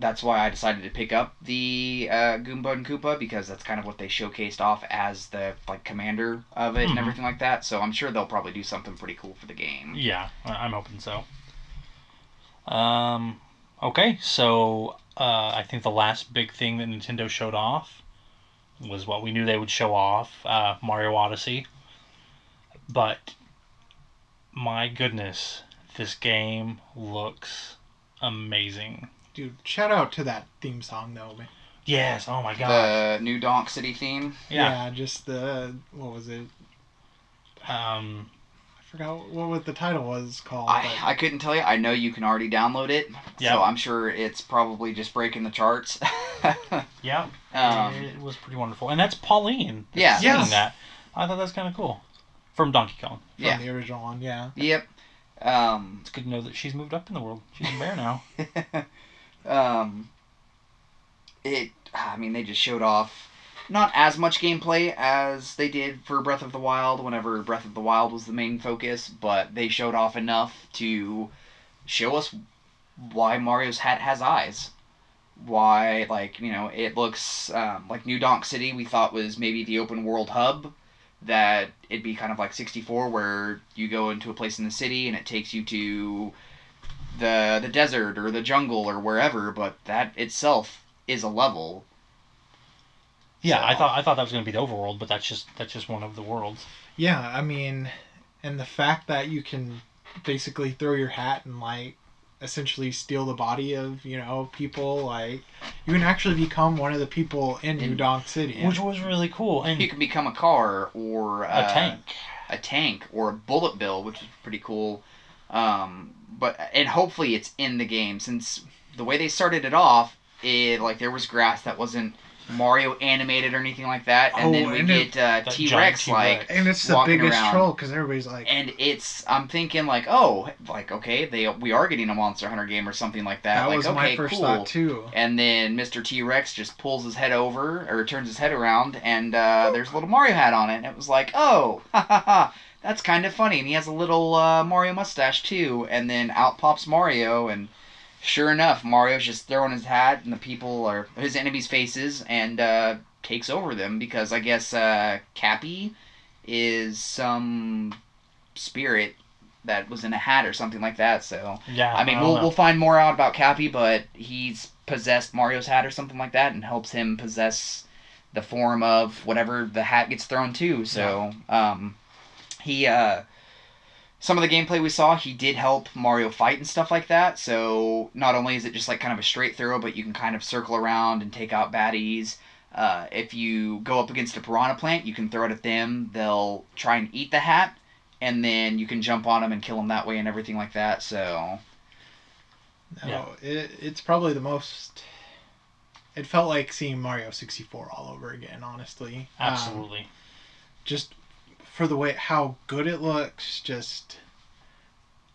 that's why I decided to pick up the Goomba and Koopa, because that's kind of what they showcased off as the like commander of it and everything like that. So I'm sure they'll probably do something pretty cool for the game. Yeah, I'm hoping so. Okay, so I think the last big thing that Nintendo showed off was what we knew they would show off, Mario Odyssey. But my goodness, this game looks amazing. Dude, shout out to that theme song, though, man. Yes, oh my god. The new Donk City theme? Yeah. Just the, what was it? I forgot what the title was called. I couldn't tell you. I know you can already download it, so I'm sure it's probably just breaking the charts. Yeah, it was pretty wonderful, and that's Pauline. Yeah, singing that. I thought that was kind of cool. From Donkey Kong. From the original one, yeah. Yep. It's good to know that she's moved up in the world. She's a bear now. They just showed off not as much gameplay as they did for Breath of the Wild whenever Breath of the Wild was the main focus, but they showed off enough to show us why Mario's hat has eyes. Why, like, it looks like New Donk City we thought was maybe the open world hub, that it'd be kind of like 64 where you go into a place in the city and it takes you to the desert or the jungle or wherever, but that itself is a level. Yeah, So- I thought that was going to be the overworld, but that's just one of the worlds. Yeah, I mean, and the fact that you can basically throw your hat and like essentially steal the body of people, like you can actually become one of the people in New Donk City. Which was really cool. And You can become a car or a tank. Or a bullet bill, which is pretty cool. And hopefully it's in the game, since the way they started it off, there was grass that wasn't Mario animated or anything like that, and then we get T-Rex giant T-Rex. And it's the walking biggest around. troll because everybody's like, And I'm thinking okay, we are getting a Monster Hunter game or something like that. that Like, was okay, my first cool. thought too. And then Mr. T-Rex just pulls his head over, or turns his head around, and there's a little Mario hat on it. And it was like, oh, ha ha ha, that's kind of funny. And he has a little Mario mustache too. And then out pops Mario, and sure enough, Mario's just throwing his hat in his enemies' faces, and takes over them, because I guess Cappy is some spirit that was in a hat or something like that. So Yeah, I mean, don't know. we'll find more out about Cappy, but he's possessed Mario's hat or something like that, and helps him possess the form of whatever the hat gets thrown to. So some of the gameplay we saw, he did help Mario fight and stuff like that. So not only is it just like kind of a straight throw, but you can kind of circle around and take out baddies. If you go up against a piranha plant, you can throw it at them. They'll try and eat the hat, and then you can jump on them and kill them that way and everything like that. So No, it's probably the most. It felt like seeing Mario 64 all over again, honestly. Absolutely. Just for the way how good it looks, just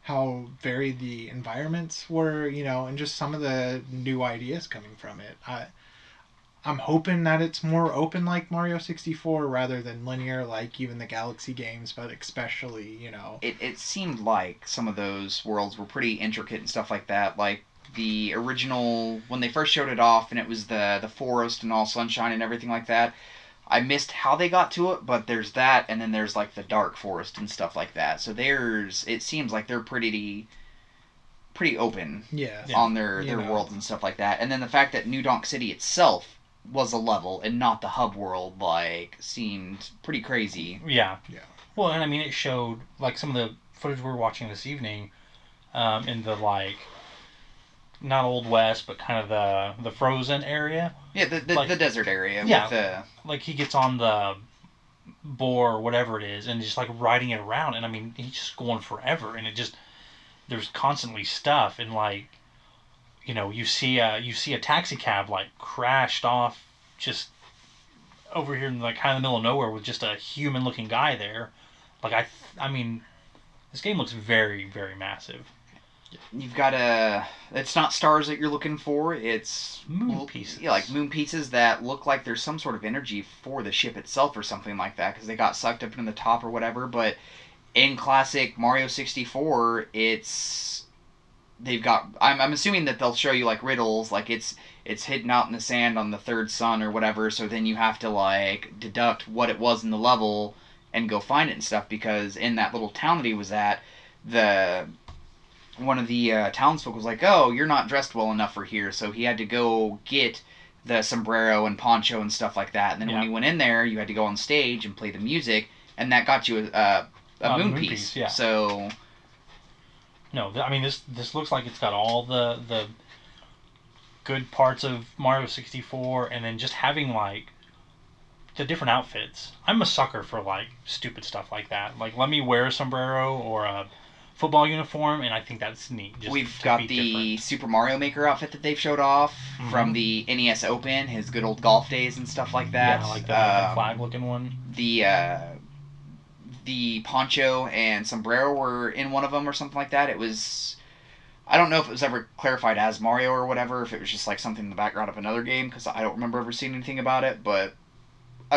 how varied the environments were, and just some of the new ideas coming from it. I'm hoping that it's more open like Mario 64 rather than linear like even the Galaxy games, but especially, it seemed like some of those worlds were pretty intricate and stuff like that. Like the original, when they first showed it off, and it was the forest and all sunshine and everything like that. I missed how they got to it, but there's that, and then there's like the dark forest and stuff like that. So it seems like they're pretty open on their worlds and stuff like that. And then the fact that New Donk City itself was a level and not the hub world, seemed pretty crazy. Yeah. Yeah. Well, and I mean, it showed like some of the footage we were watching this evening, in the not Old West, but kind of the frozen area. Yeah, the desert area. Yeah. Like he gets on the boar or whatever it is, and just like riding it around, and I mean, he's just going forever, and there's constantly stuff, and you see a taxi cab crashed off just over here in kind of the middle of nowhere with just a human looking guy there. I mean, this game looks very, very massive. You've got it's not stars that you're looking for, it's Moon pieces. Yeah, like moon pieces that look like there's some sort of energy for the ship itself or something like that, because they got sucked up into the top or whatever. But in classic Mario 64, they've got, I'm assuming that they'll show you riddles, it's hidden out in the sand on the third sun or whatever, so then you have to deduct what it was in the level and go find it and stuff, because in that little town that he was at, one of the townsfolk was like, oh, you're not dressed well enough for here, so he had to go get the sombrero and poncho and stuff like that, and then when he went in there, you had to go on stage and play the music, and that got you a moon piece. Yeah. So no, I mean, this looks like it's got all the good parts of Mario 64, and then just having the different outfits. I'm a sucker for stupid stuff like that. Let me wear a sombrero or a football uniform, and I think that's neat. We've got the Super Mario Maker outfit that they've showed off from the NES Open, his good old golf days and stuff like that. Yeah, the flag-looking one. The poncho and sombrero were in one of them or something like that. It was, I don't know if it was ever clarified as Mario or whatever, if it was just something in the background of another game, because I don't remember ever seeing anything about it, but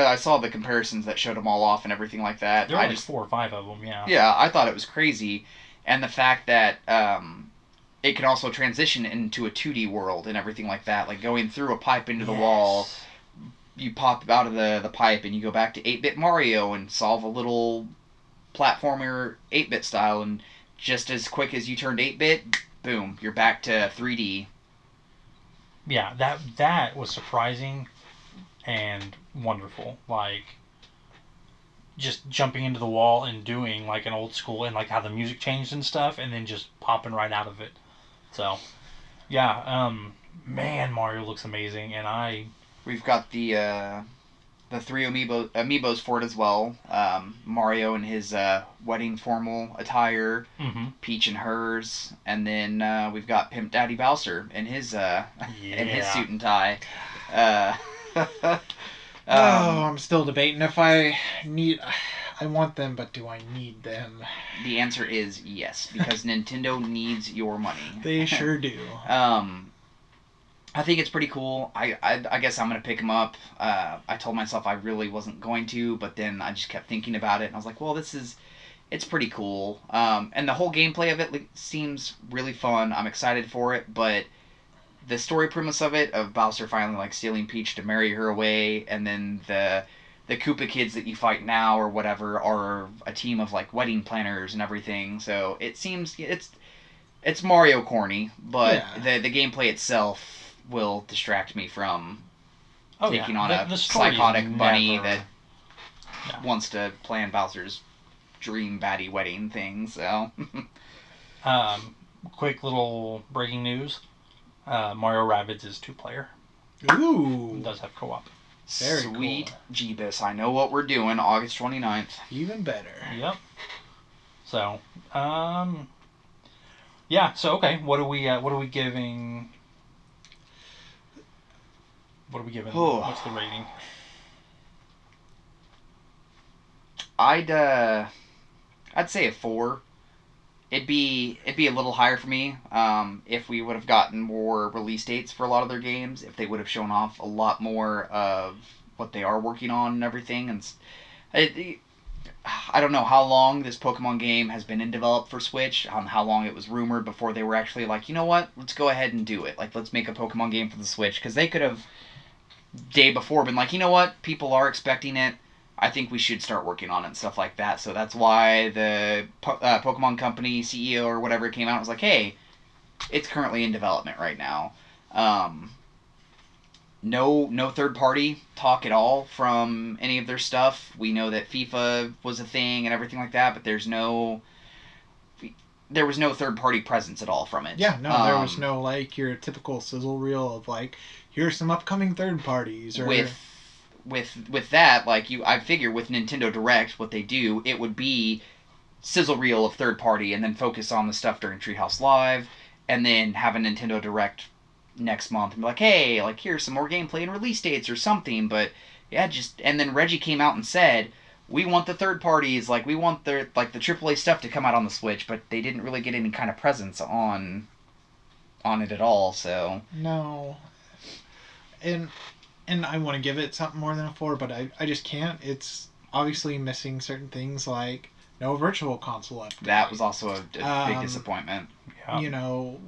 I saw the comparisons that showed them all off and everything like that. There are like 4 or 5 of them, yeah. Yeah, I thought it was crazy. And the fact that it can also transition into a 2D world and everything like that. Like going through a pipe into the wall, you pop out of the pipe and you go back to 8-bit Mario and solve a little platformer 8-bit style. And just as quick as you turned 8-bit, boom, you're back to 3D. Yeah, that was surprising and wonderful. Like, just jumping into the wall and doing like an old school, and like how the music changed and stuff, and then just popping right out of it. So, yeah, man, Mario looks amazing, and We've got the 3 amiibos for it as well. Mario in his wedding formal attire, Peach in hers, and then we've got Pimp Daddy Bowser in his in his suit and tie. I'm still debating if I want them, but do I need them? The answer is yes, because Nintendo needs your money. They sure do. I think it's pretty cool. I guess I'm going to pick them up. I told myself I really wasn't going to, but then I just kept thinking about it, and I was like, well, it's pretty cool. And the whole gameplay of it seems really fun. I'm excited for it, but the story premise of it, of Bowser finally like stealing Peach to marry her away, and then the Koopa kids that you fight now or whatever are a team of like wedding planners and everything. So it seems it's Mario corny, but the gameplay itself will distract me from taking on a psychotic bunny that wants to plan Bowser's dream baddie wedding thing. So quick little breaking news. Mario Rabbids is 2-player. Ooh. It does have co-op. Very Sweet cool. Jeebus. I know what we're doing. August 29th. Even better. Yep. So, yeah. So okay, what are we giving? What are we giving? Oh. What's the rating? I'd say a 4. It'd be a little higher for me if we would have gotten more release dates for a lot of their games, if they would have shown off a lot more of what they are working on and everything. And I don't know how long this Pokemon game has been in develop for Switch, how long it was rumored before they were actually like, you know what, let's go ahead and do it. Like, let's make a Pokemon game for the Switch, because they could have day before been like, you know what, people are expecting it. I think we should start working on it and stuff like that. So that's why the Pokemon Company CEO or whatever came out and was like, hey, it's currently in development right now. No third-party talk at all from any of their stuff. We know that FIFA was a thing and everything like that, but there was no third-party presence at all from it. Yeah, no, there was no, like, your typical sizzle reel of, like, here's some upcoming third parties. Or With that, like I figure with Nintendo Direct, what they do, it would be sizzle reel of third party, and then focus on the stuff during Treehouse Live, and then have a Nintendo Direct next month and be like, hey, like here's some more gameplay and release dates or something. But yeah, and then Reggie came out and said, we want the third parties, like we want the AAA stuff to come out on the Switch, but they didn't really get any kind of presence on it at all. So no, and I want to give it something more than a 4, but I just can't. It's obviously missing certain things, like no virtual console update. That was also a big disappointment. Yeah. You know,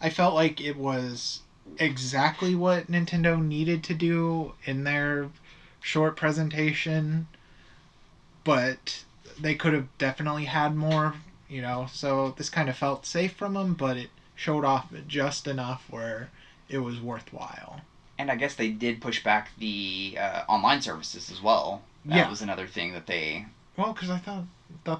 I felt like it was exactly what Nintendo needed to do in their short presentation, but they could have definitely had more, so this kind of felt safe from them, but it showed off just enough where it was worthwhile. And I guess they did push back the online services as well. That was another thing that they... Well, because I thought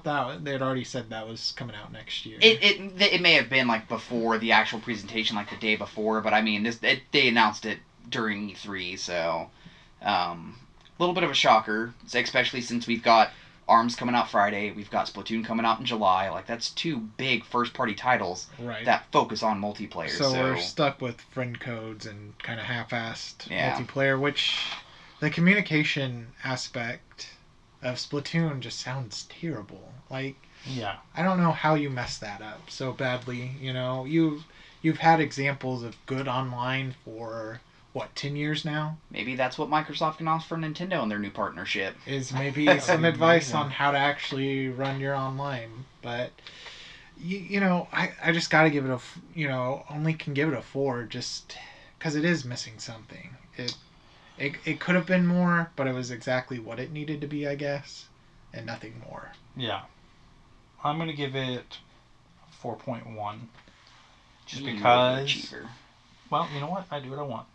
that they had already said that was coming out next year. It may have been like before the actual presentation, like the day before, but I mean, they announced it during E3, so a little bit of a shocker, especially since we've got ARMS coming out Friday, we've got Splatoon coming out in July. Like, that's 2 big first-party titles that focus on multiplayer. So we're stuck with friend codes and kind of half-assed multiplayer, which the communication aspect of Splatoon just sounds terrible. Like, I don't know how you mess that up so badly. You've had examples of good online for what, 10 years now? Maybe that's what Microsoft can offer Nintendo in their new partnership. Is maybe some advice amazing. on how to actually run your online. But, I just got to give it only can give it a 4 just because it is missing something. It could have been more, but it was exactly what it needed to be, I guess, and nothing more. Yeah. I'm going to give it 4.1. Just because... Well, you know what? I do what I want.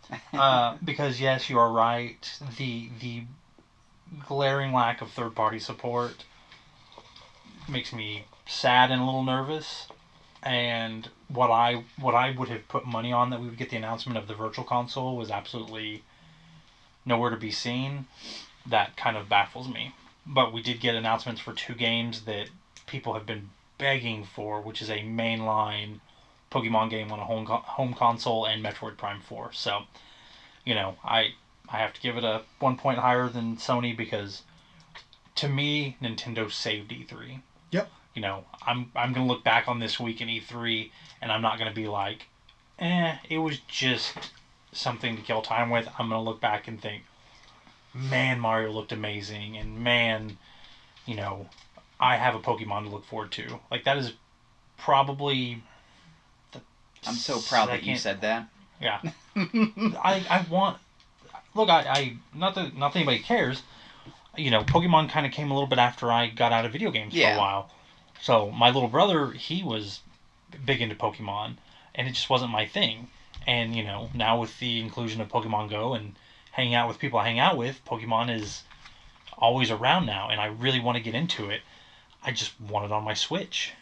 Because, yes, you are right. The glaring lack of third-party support makes me sad and a little nervous. And what I would have put money on that we would get the announcement of the Virtual Console was absolutely nowhere to be seen. That kind of baffles me. But we did get announcements for 2 games that people have been begging for, which is a mainline Pokemon game on a home console and Metroid Prime 4. So, I have to give it a 1 point higher than Sony because, to me, Nintendo saved E3. Yep. I'm going to look back on this week in E3 and I'm not going to be like, it was just something to kill time with. I'm going to look back and think, man, Mario looked amazing, and man, I have a Pokemon to look forward to. Like, that is probably the I'm so proud that you said that. Yeah. I want... Look, I not that anybody cares. Pokemon kind of came a little bit after I got out of video games for a while. So, my little brother, he was big into Pokemon, and it just wasn't my thing. And, now with the inclusion of Pokemon Go and hanging out with people I hang out with, Pokemon is always around now, and I really want to get into it. I just want it on my Switch.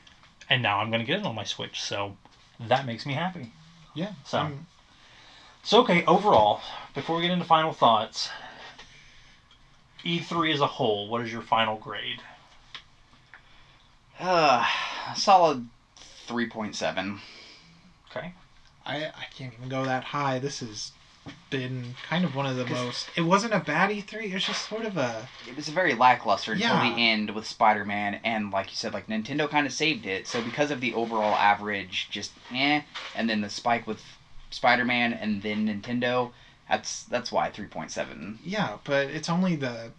And now I'm going to get it on my Switch, so that makes me happy. Yeah. So okay, overall, before we get into final thoughts, E3 as a whole, what is your final grade? Solid 3.7. Okay. I can't even go that high. This has been kind of one of the most... It wasn't a bad E3, it was just sort of a... It was very lackluster until the end with Spider-Man, and like you said, like Nintendo kind of saved it. So because of the overall average, just and then the spike with Spider-Man and then Nintendo, that's why 3.7. Yeah, but it's only a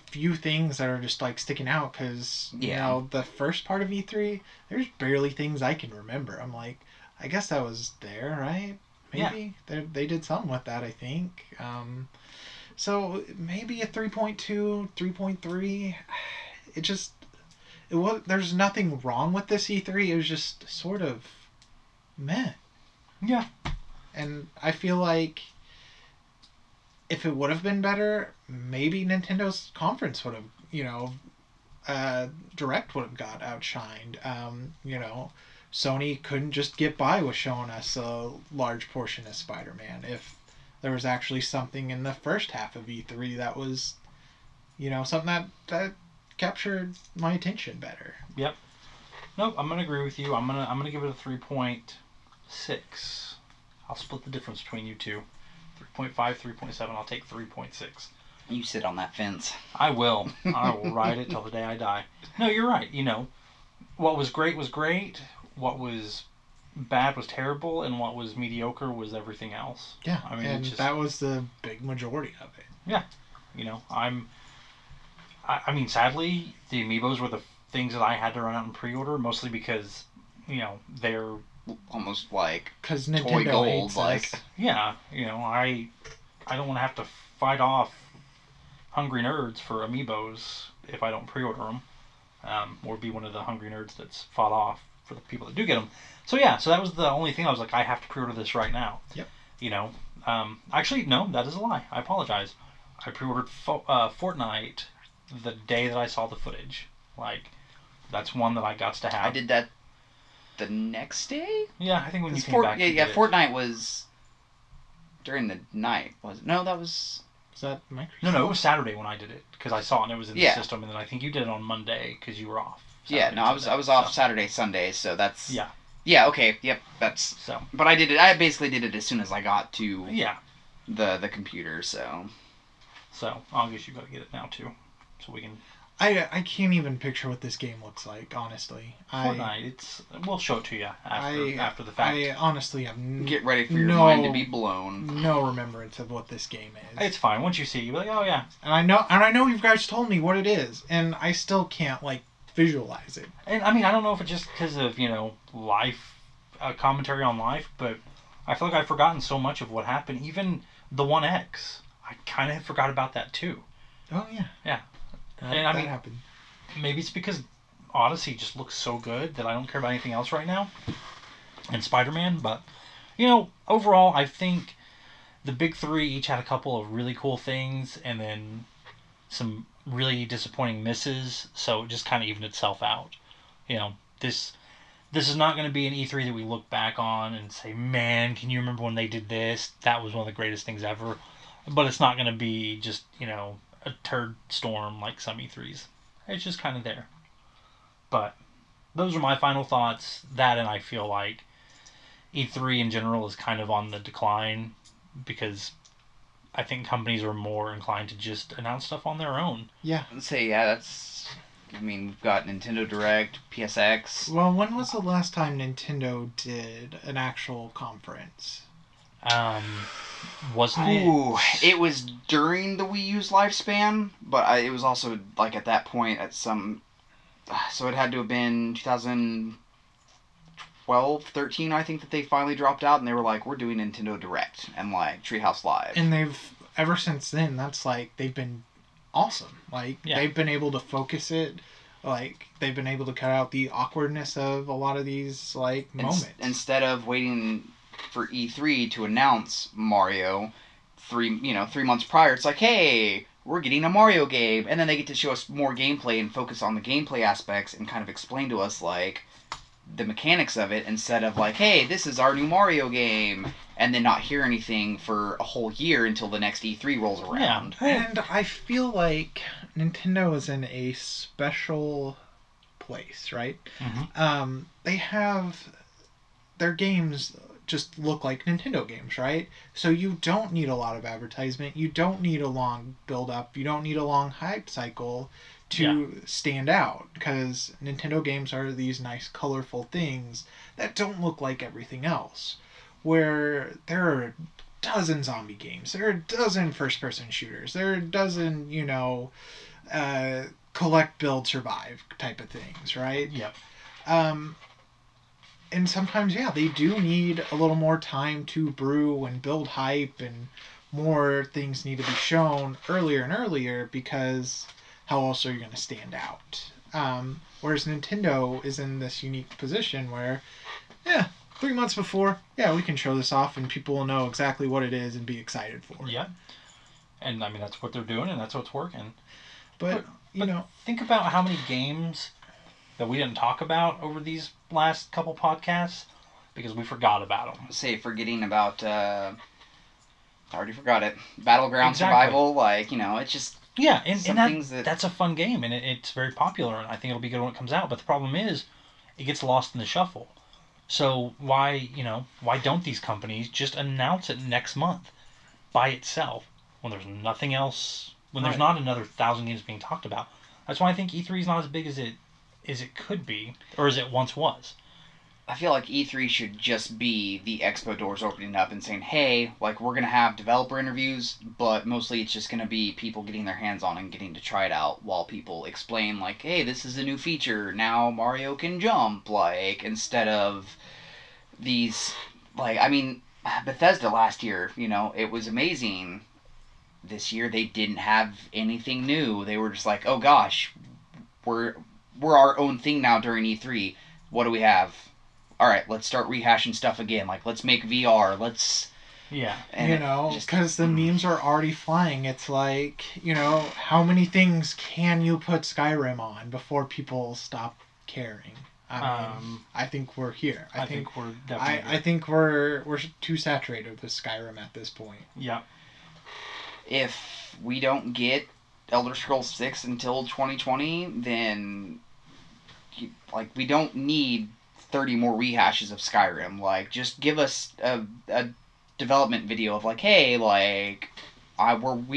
few things that are just like sticking out because the first part of E3, there's barely things I can remember. I'm like, I guess that was there, right? Maybe they did something with that, I think. So maybe a 3.2, 3.3. There's nothing wrong with this E3. It was just sort of meh. Yeah. And I feel like if it would have been better, maybe Nintendo's conference would have, Direct would have got outshined. Sony couldn't just get by with showing us a large portion of Spider-Man. If there was actually something in the first half of E3 that was, something that captured my attention better. Yep. Nope, I'm gonna agree with you. I'm gonna give it a 3.6. I'll split the difference between you two. 3.5, 3.7. I'll take 3.6. You sit on that fence. I will. I will ride it till the day I die. No, you're right. What was great was great. What was bad was terrible, and what was mediocre was everything else. Yeah, and that was the big majority of it. Yeah. I mean, sadly, the Amiibos were the things that I had to run out and pre-order, mostly because, they're almost like because toy Nintendo gold. hates Like, us. yeah, I don't want to have to fight off hungry nerds for Amiibos if I don't pre-order them, or be one of the hungry nerds that's fought off for the people that do get them. So that was the only thing I was like, I have to pre-order this right now. Yep. Actually, no, that is a lie. I apologize. I pre-ordered Fortnite the day that I saw the footage. Like, that's one that I got to have. I did that the next day? Yeah, I think when you came back. Yeah, Fortnite was during the night, was it? No, that was... Was that Microsoft? No, it was Saturday when I did it, because I saw it and it was in the system, and then I think you did it on Monday, because you were off. Saturday, I was off Saturday, Sunday, so that's... Yeah. Yeah, okay, yep, that's... So. But I basically did it as soon as I got to... Yeah. The computer, so... So, I guess you got to get it now, too. So we can... I can't even picture what this game looks like, honestly. Fortnite, we'll show it to you after the fact. I honestly have Get ready for your mind to be blown. No remembrance of what this game is. It's fine. Once you see it, you'll be like, oh yeah. And I know you guys told me what it is, and I still can't like visualize it. And I mean, I don't know if it's just because of life, commentary on life, but I feel like I've forgotten so much of what happened. Even the 1X, I kind of forgot about that too. Oh yeah. Yeah. And I mean, happened. Maybe it's because Odyssey just looks so good that I don't care about anything else right now. And Spider-Man, but overall, I think the big three each had a couple of really cool things, and then some really disappointing misses. So it just kind of evened itself out. This is not going to be an E3 that we look back on and say, man, can you remember when they did this? That was one of the greatest things ever. But it's not going to be just a turd storm like some E3s. It's just kind of there. But those are my final thoughts. That, and I feel like E3 in general is kind of on the decline because I think companies are more inclined to just announce stuff on their own. Yeah. Let's say, we've got Nintendo Direct, PSX. Well, when was the last time Nintendo did an actual conference? Wasn't it? It was during the Wii U's lifespan, but it was also like at that point at some. So it had to have been 2012, 13, I think, that they finally dropped out, and they were like, "We're doing Nintendo Direct," and like Treehouse Live. And they've ever since then. That's like they've been awesome. Like they've been able to focus it. Like they've been able to cut out the awkwardness of a lot of these moments. Instead of waiting for E3 to announce Mario 3 months prior, it's like, hey, we're getting a Mario game, and then they get to show us more gameplay and focus on the gameplay aspects and kind of explain to us like the mechanics of it, instead of like, hey, this is our new Mario game, and then not hear anything for a whole year until the next E3 rolls around. Yeah. And I feel like Nintendo is in a special place, right? Mm-hmm. They have their games just look like Nintendo games, right? So you don't need a lot of advertisement. You don't need a long build-up. You don't need a long hype cycle to stand out, because Nintendo games are these nice, colorful things that don't look like everything else. Where there are a dozen zombie games, there are a dozen first-person shooters, there are a dozen, collect, build, survive type of things, right? Yep. And sometimes, they do need a little more time to brew and build hype, and more things need to be shown earlier and earlier, because how else are you going to stand out? Whereas Nintendo is in this unique position where, 3 months before, we can show this off and people will know exactly what it is and be excited for it. Yeah. And I mean, that's what they're doing, and that's what's working. But think about how many games that we didn't talk about over these last couple podcasts because we forgot about them. Say, forgetting about, I already forgot it, Battleground Survival, it's just... Yeah, and that's a fun game, and it's very popular, and I think it'll be good when it comes out, but the problem is, it gets lost in the shuffle. So why don't these companies just announce it next month by itself when there's nothing else, when there's not another 1,000 games being talked about? That's why I think E3 is not as big as it could be, or as it once was. I feel like E3 should just be the expo doors opening up and saying, hey, we're going to have developer interviews, but mostly it's just going to be people getting their hands on and getting to try it out while people explain, hey, this is a new feature, now Mario can jump, instead of these, Bethesda last year, it was amazing. This year they didn't have anything new. They were just like, oh gosh, we're our own thing now during E3. What do we have? All right, let's start rehashing stuff again. Let's make VR. Yeah. Because the memes are already flying. It's like, how many things can you put Skyrim on before people stop caring? I think we're here. I think we're definitely. I think we're too saturated with Skyrim at this point. Yeah. If we don't get Elder Scrolls 6 until 2020, then we don't need 30 more rehashes of Skyrim. Just give us a development video of hey, we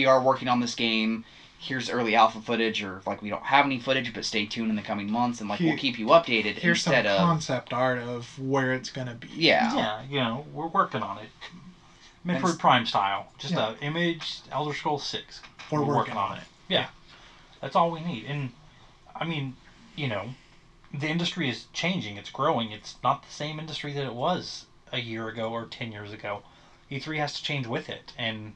are working on this game. here's early alpha footage, or like we don't have any footage, but stay tuned in the coming months, and like Here- we'll keep you updated Here's instead some of concept art of where it's gonna be. yeah. Yeah, we're working on it. Metroid And- Prime style. Just Yeah. a image, Elder Scrolls 6. We're We're working on it. Yeah. That's all we need. And, I mean, the industry is changing. It's growing. It's not the same industry that it was a year ago or 10 years ago. E3 has to change with it. And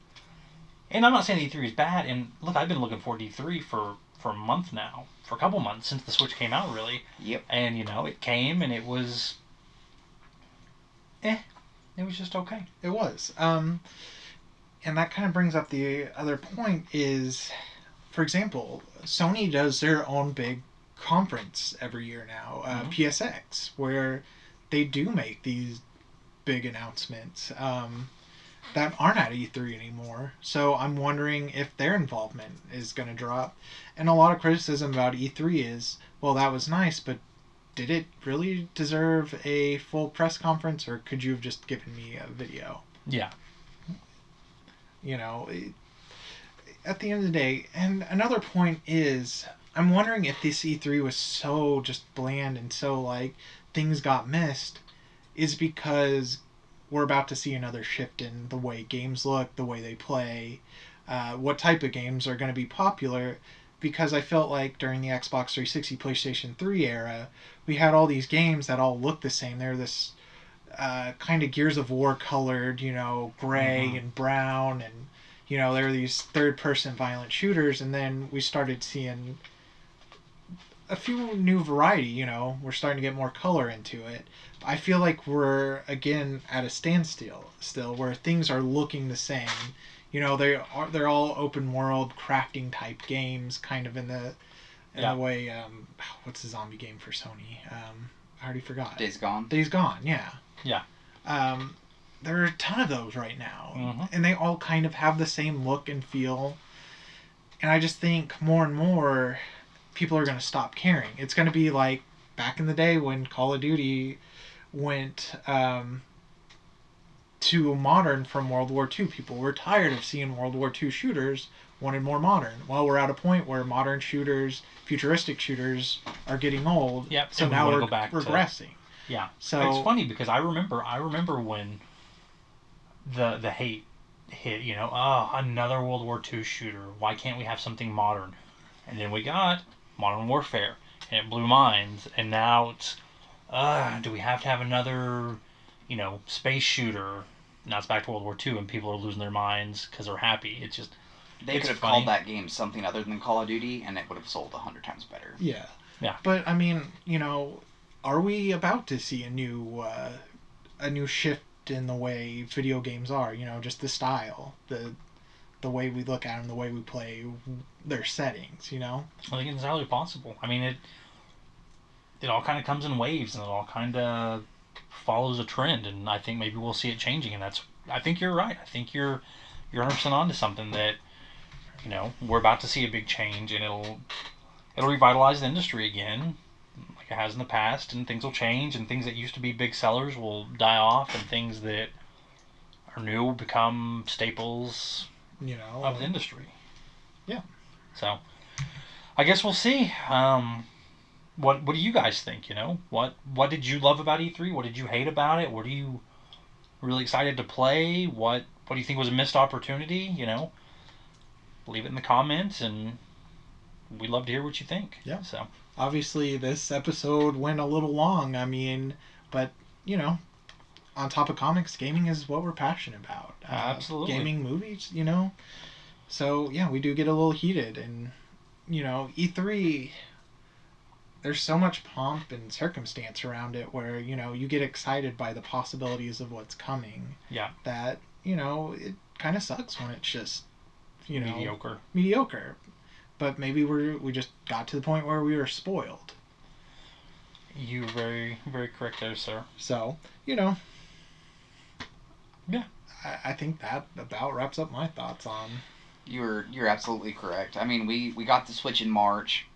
I'm not saying E3 is bad. And, look, I've been looking forward to E3 for a month now. For a couple months since the Switch came out, really. Yep. And, it came and it was... It was just okay. It was. And that kind of brings up the other point is, for example, Sony does their own big conference every year now, PSX, where they do make these big announcements that aren't at E3 anymore. So I'm wondering if their involvement is going to drop. And a lot of criticism about E3 is, well, that was nice, but did it really deserve a full press conference, or could you have just given me a video? Yeah. At the end of the day, and another point is, I'm wondering if this E3 was so just bland and so like things got missed, is because we're about to see another shift in the way games look, the way they play, what type of games are going to be popular. Because I felt like during the Xbox 360, PlayStation 3 era, we had all these games that all looked the same. They're this kind of Gears of War colored, gray and brown, and there are these third-person violent shooters. And then we started seeing a few new variety. We're starting to get more color into it. I feel like we're again at a standstill still, where things are looking the same. They're all open world crafting type games, kind of in the way. What's the zombie game for Sony? I already forgot. Days Gone. Days Gone. Yeah. Yeah. There are a ton of those right now, Mhm. and they all kind of have the same look and feel. And I just think more and more people are going to stop caring. It's going to be like back in the day when Call of Duty went to modern from World War II. People were tired of seeing World War II shooters, wanted more modern. Well, we're at a point where modern shooters, futuristic shooters, are getting old. Yep. So and we now wanna we're go back regressing. Yeah. So It's funny because I remember when the hate hit, another World War II shooter. Why can't we have something modern? And then we got Modern Warfare, and it blew minds. And now it's, do we have to have another, space shooter? Now it's back to World War II, and people are losing their minds because they're happy. It's just, They it's could have funny. called that game something other than Call of Duty, and it would have sold 100 times better. Yeah. Yeah. But I mean, are we about to see a new shift in the way video games are? Just the style, the way we look at them, the way we play, their settings. I think it's entirely possible. I mean, it all kind of comes in waves, and it all kind of follows a trend, and I think maybe we'll see it changing. And I think you're right. I think you're 100% onto something that we're about to see a big change, and it'll revitalize the industry again, like it has in the past, and things will change, and things that used to be big sellers will die off, and things that are new will become staples of the industry. Yeah. So, I guess we'll see. What do you guys think? What did you love about E3? What did you hate about it? What are you really excited to play? What do you think was a missed opportunity? Leave it in the comments, and we'd love to hear what you think. Yeah. So Obviously, this episode went a little long. I mean, but on top of comics, gaming is what we're passionate about. Absolutely. Gaming, movies, So yeah, we do get a little heated, and E3. There's so much pomp and circumstance around it, where you get excited by the possibilities of what's coming. Yeah. That it kind of sucks when it's just mediocre. But maybe we just got to the point where we were spoiled. You're very, very correct there, sir. So, Yeah. I think that about wraps up my thoughts on. You're absolutely correct. I mean, we got the Switch in March.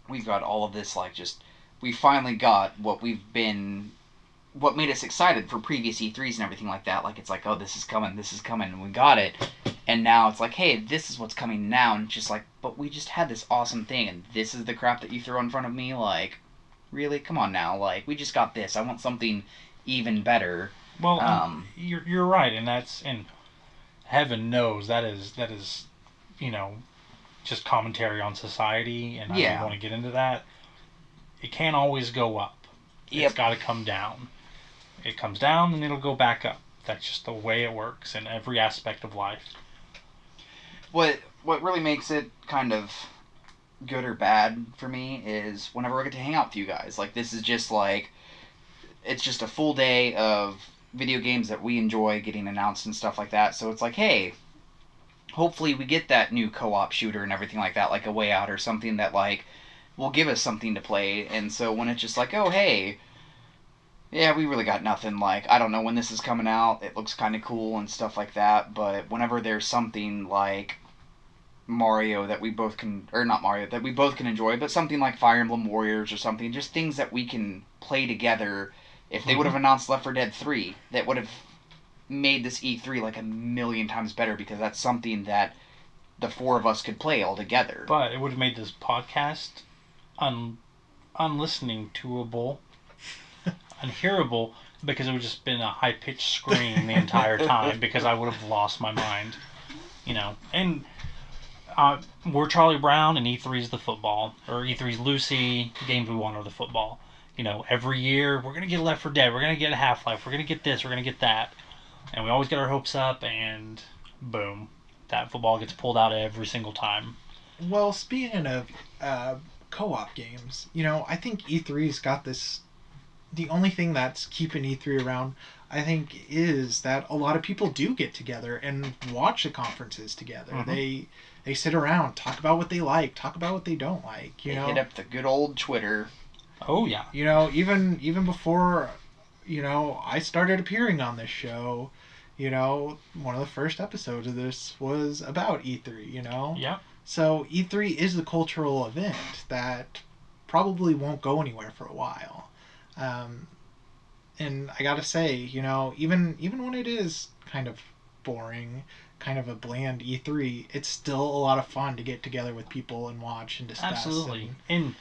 We've got all of this, we finally got what we've been what made us excited for previous E3s and everything like that. Like, it's like, oh, this is coming, and we got it. And now it's like, hey, this is what's coming now. And it's just like, but we just had this awesome thing, and this is the crap that you throw in front of me? Like, really? Come on now. Like, we just got this. I want something even better. Well, you're right, and heaven knows that is just commentary on society, and I don't want to get into that. It can't always go up. It's got to come down. It comes down, and it'll go back up. That's just the way it works in every aspect of life. What really makes it kind of good or bad for me is whenever I get to hang out with you guys. Like, this is just like, it's just a full day of video games that we enjoy getting announced and stuff like that. So it's like, hey, hopefully we get that new co-op shooter and everything like that, like A Way Out or something that, like, will give us something to play. And so when it's just like, oh, hey, yeah, we really got nothing. Like, I don't know when this is coming out. It looks kind of cool and stuff like that. But whenever there's something like Mario that we both can, or not Mario, that we both can enjoy, but something like Fire Emblem Warriors or something, just things that we can play together. If they would have announced Left 4 Dead 3, that would have made this E3 like a million times better, because that's something that the four of us could play all together. But it would have made this podcast unlistening toable, unhearable, because it would have just been a high-pitched scream the entire time, because I would have lost my mind. And we're Charlie Brown, and E3's the football, or E3's Lucy, games we want are the football. Every year, we're going to get Left 4 Dead, we're going to get Half-Life, we're going to get this, we're going to get that. And we always get our hopes up, and boom, that football gets pulled out every single time. Well, speaking of co-op games, I think E3's got this. The only thing that's keeping E3 around, I think, is that a lot of people do get together and watch the conferences together. Mm-hmm. They sit around, talk about what they like, talk about what they don't like. They hit up the good old Twitter. Oh yeah. Even before, I started appearing on this show. One of the first episodes of this was about E3. Yeah. So E3 is a cultural event that probably won't go anywhere for a while. And I gotta say, even when it is kind of boring, kind of a bland E3, it's still a lot of fun to get together with people and watch and discuss. Absolutely. And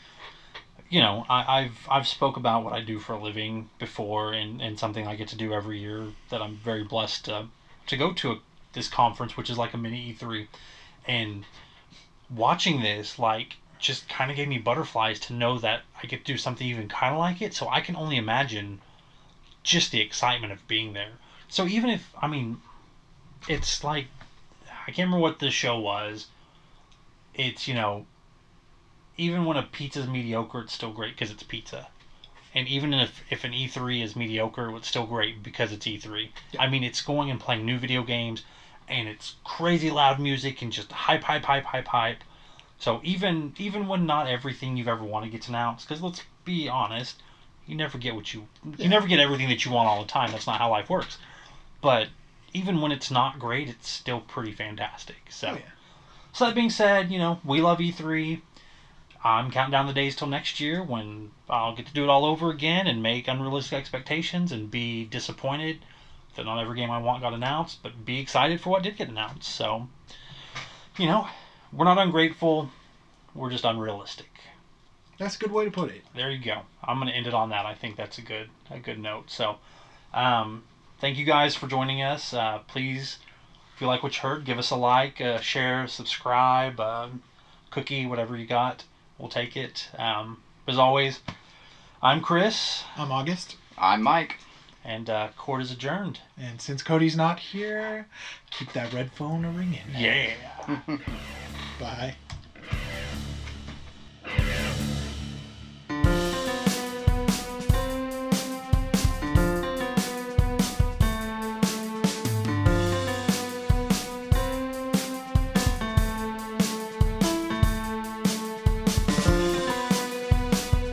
I've spoke about what I do for a living before, and something I get to do every year that I'm very blessed to go to this conference, which is like a mini E3. And watching this, like, just kind of gave me butterflies to know that I get to do something even kind of like it. So I can only imagine just the excitement of being there. So even if, it's like, I can't remember what the show was. It's, even when a pizza's mediocre, it's still great because it's pizza. And even if an E3 is mediocre, it's still great because it's E3. Yeah. It's going and playing new video games, and it's crazy loud music and just hype. So even when not everything you've ever wanted gets announced, because let's be honest, you never get you never get everything that you want all the time. That's not how life works. But even when it's not great, it's still pretty fantastic. So, So that being said, we love E3. I'm counting down the days till next year when I'll get to do it all over again and make unrealistic expectations and be disappointed that not every game I want got announced, but be excited for what did get announced. So, we're not ungrateful, we're just unrealistic. That's a good way to put it. There you go. I'm going to end it on that. I think that's a good note. So, thank you guys for joining us. Please, if you like what you heard, give us a like, share, subscribe, cookie, whatever you got. We'll take it. As always, I'm Chris. I'm August. I'm Mike. And court is adjourned. And since Cody's not here, keep that red phone a ringing. Yeah. Bye.